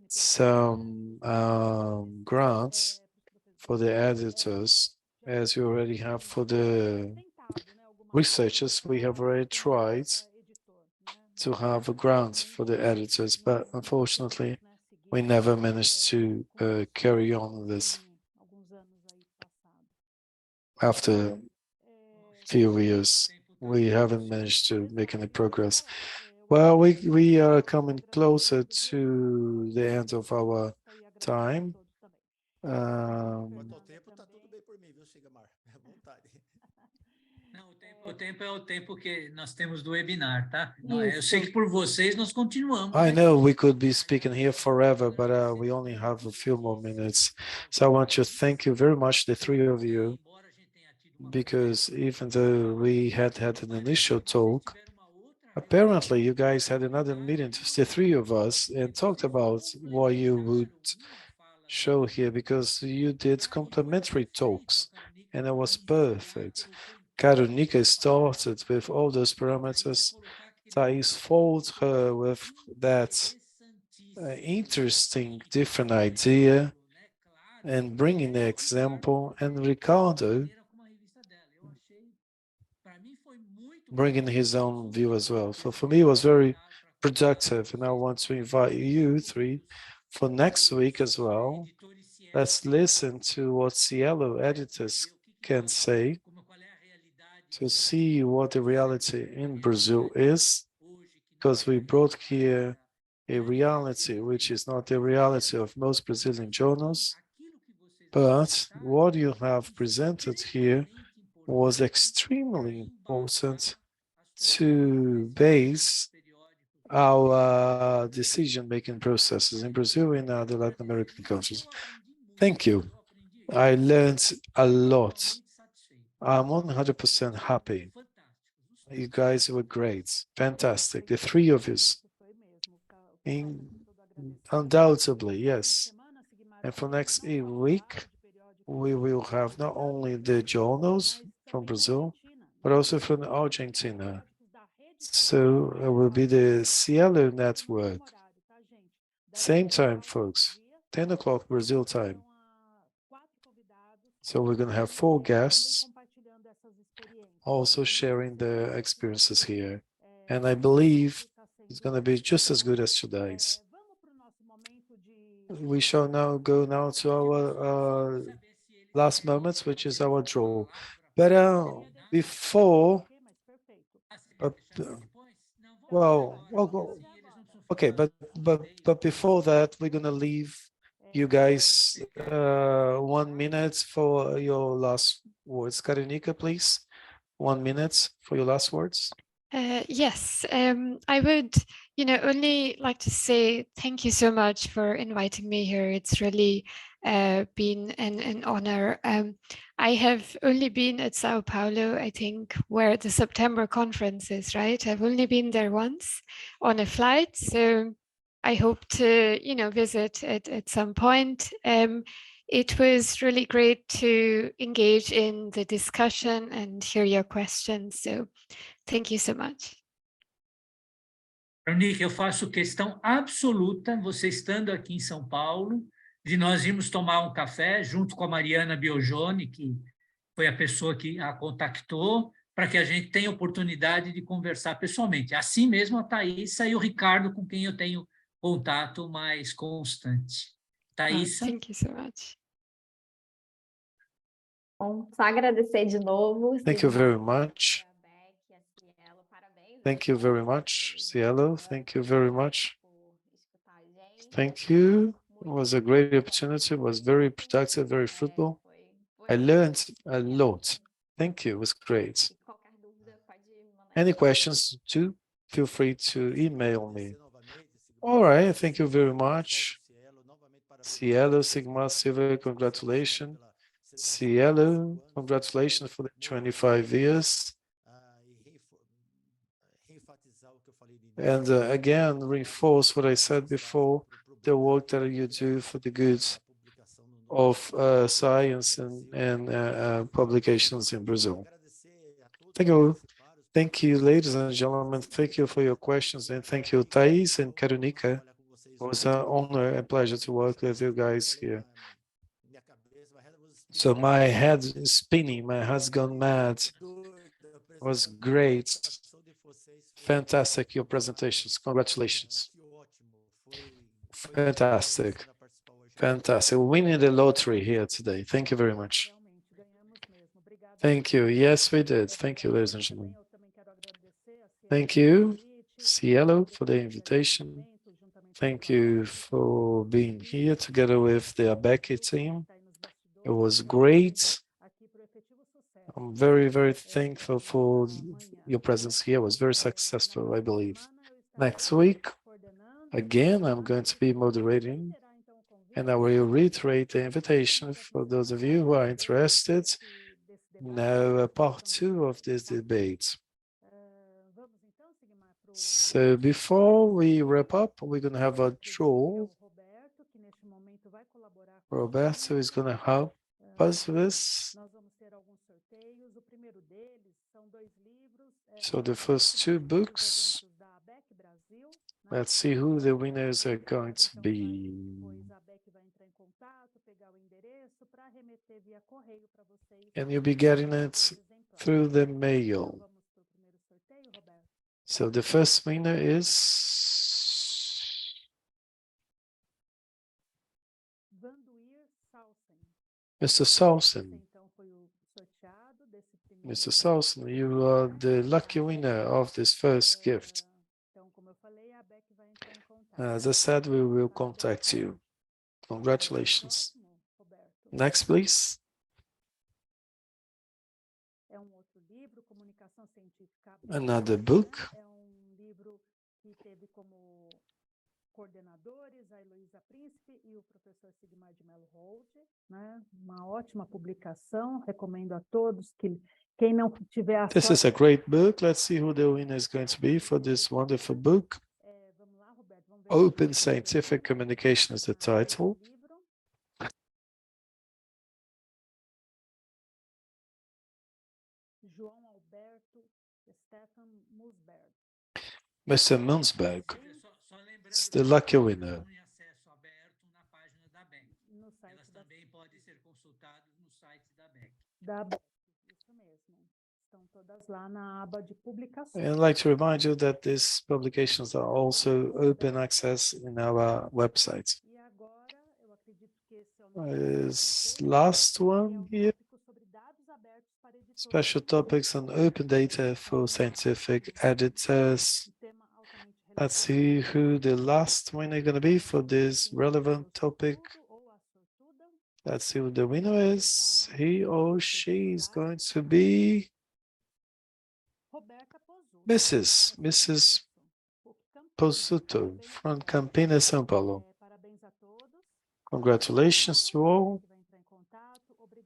[SPEAKER 1] some grants for the editors, as you already have for the researchers. We have already tried to have a grant for the editors, but unfortunately, we never managed to carry on this after a few years. We haven't managed to make any progress. Well, we are coming closer to the end of our time.
[SPEAKER 3] O tempo é o tempo que nós temos do webinar, tá? Eu sei que por vocês nós continuamos.
[SPEAKER 1] I know we could be speaking here forever, but we only have a few more minutes. So I want to thank you very much, the three of you, because even though we had an initial talk, apparently you guys had another meeting, just the three of us, and talked about what you would show here, because you did complementary talks, and it was perfect. Karunika started with all those parameters. Taissa followed her with that interesting, different idea and bringing the example, and Ricardo bringing his own view as well. So for me, it was very productive, and I want to invite you three for next week as well. Let's listen to what SciELO editors can say to see what the reality in Brazil is, because we brought here a reality which is not the reality of most Brazilian journals, but what you have presented here was extremely important to base our decision-making processes in Brazil and other Latin American countries. Thank you. I learned a lot. I'm 100% happy. You guys were great, fantastic. The three of us, undoubtedly, yes. And for next week, we will have not only the journals from Brazil, but also from Argentina. So it will be the SciELO Network. Same time, folks, 10 o'clock Brazil time. So we're going to have 4 guests also sharing their experiences here. And I believe it's going to be just as good as today's. We shall now go to our last moments, which is our draw. But before, well, okay, but before that, we're gonna leave you guys 1 minute for your last words. Karunika, please, 1 minute for your last words.
[SPEAKER 2] Yes, I would, only like to say thank you so much for inviting me here. It's really been an honor. I have only been at Sao Paulo, I think, where the September conference is, right? I've only been there once on a flight, so I hope to, visit at some point. It was really great to engage in the discussion and hear your questions. So thank you so much.
[SPEAKER 3] Karunika, eu faço questão absoluta, você estando aqui em São Paulo, de nós irmos tomar um café junto com a Mariana Biogoni, que foi a pessoa que a contactou, para que a gente tenha oportunidade de conversar pessoalmente. Assim mesmo a Taíssa e o Ricardo, com quem eu tenho contato mais constante. Taíssa?
[SPEAKER 2] Thank you so much.
[SPEAKER 4] Bom, só agradecer de novo.
[SPEAKER 1] Thank you very much. Thank you very much, SciELO. Thank you very much. Thank you. It was a great opportunity. It was very productive, very fruitful. I learned a lot. Thank you. It was great. Any questions, too? Feel free to email me. All right. Thank you very much. SciELO, Sigmar, Silvia, congratulations. SciELO, congratulations for the 25 years. And again, reinforce what I said before, the work that you do for the good of science and publications in Brazil. Thank you. Thank you, ladies and gentlemen. Thank you for your questions. And thank you, Taissa and Karunika. It was an honor and pleasure to work with you guys here. So my head is spinning, my head's gone mad. It was great. Fantastic, your presentations. Congratulations. Fantastic. Fantastic. Winning the lottery here today. Thank you very much. Thank you. Yes, we did. Thank you, ladies and gentlemen. Thank you, SciELO, for the invitation. Thank you for being here together with the ABEC team. It was great. I'm very, very thankful for your presence here. It was very successful, I believe. Next week, again, I'm going to be moderating, and I will reiterate the invitation for those of you who are interested. Now, part 2 of this debate. So before we wrap up, we're going to have a draw. Roberto is going to help us with this. So the first 2 books, let's see who the winners are going to be. And you'll be getting it through the mail. So the first winner is Mr. Salson. Mr. Salson, you are the lucky winner of this first gift. As I said, we will contact you. Congratulations. Next, please. Another book.
[SPEAKER 6] Coordenadores, a Heloísa Príncipe e o professor Sigmar de Mello Rode, né? Uma ótima publicação, recomendo a todos que quem não tiver a
[SPEAKER 1] This is a great book. Let's see who the winner is going to be for this wonderful book. Open Scientific Communication is the title. Mr. Munzberg. It's the lucky winner. And I'd like to remind you that these publications are also open access in our website. is last one here. Special topics on open data for scientific editors. Let's see who the last winner is going to be for this relevant topic. Let's see who the winner is. He or she is going to be Mrs. Pozzuto from Campinas, São Paulo. Congratulations to all.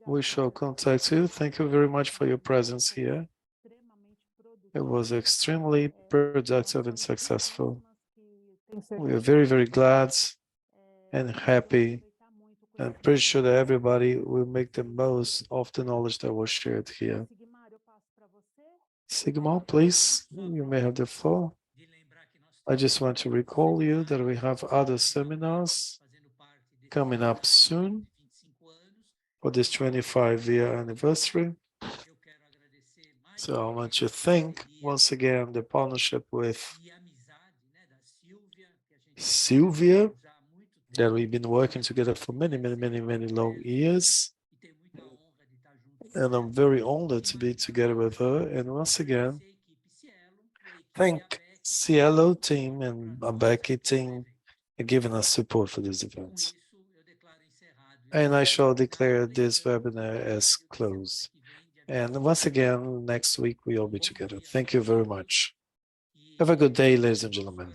[SPEAKER 1] We shall contact you. Thank you very much for your presence here. It was extremely productive and successful. We are very, very glad and happy, and pretty sure that everybody will make the most of the knowledge that was shared here. Sigmar, please, you may have the floor. I just want to recall you that we have other seminars coming up soon for this 25-year anniversary. So I want to thank once again the partnership with Silvia, that we've been working together for many long years. And I'm very honored to be together with her. And once again, thank SciELO team and ABEC team for giving us support for this event. And I shall declare this webinar as closed. And once again, next week we all be together. Thank you very much. Have a good day, ladies and gentlemen.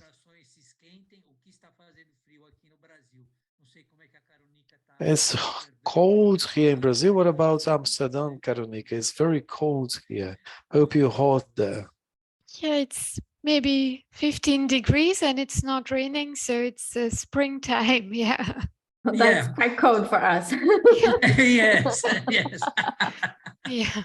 [SPEAKER 1] It's cold here in Brazil. What about Amsterdam, Karunika? It's very cold here. Hope you're hot there.
[SPEAKER 2] Yeah, it's maybe 15 degrees and it's not raining, so it's springtime. Yeah.
[SPEAKER 4] That's quite cold for us.
[SPEAKER 3] Yes, yes.
[SPEAKER 2] Yeah.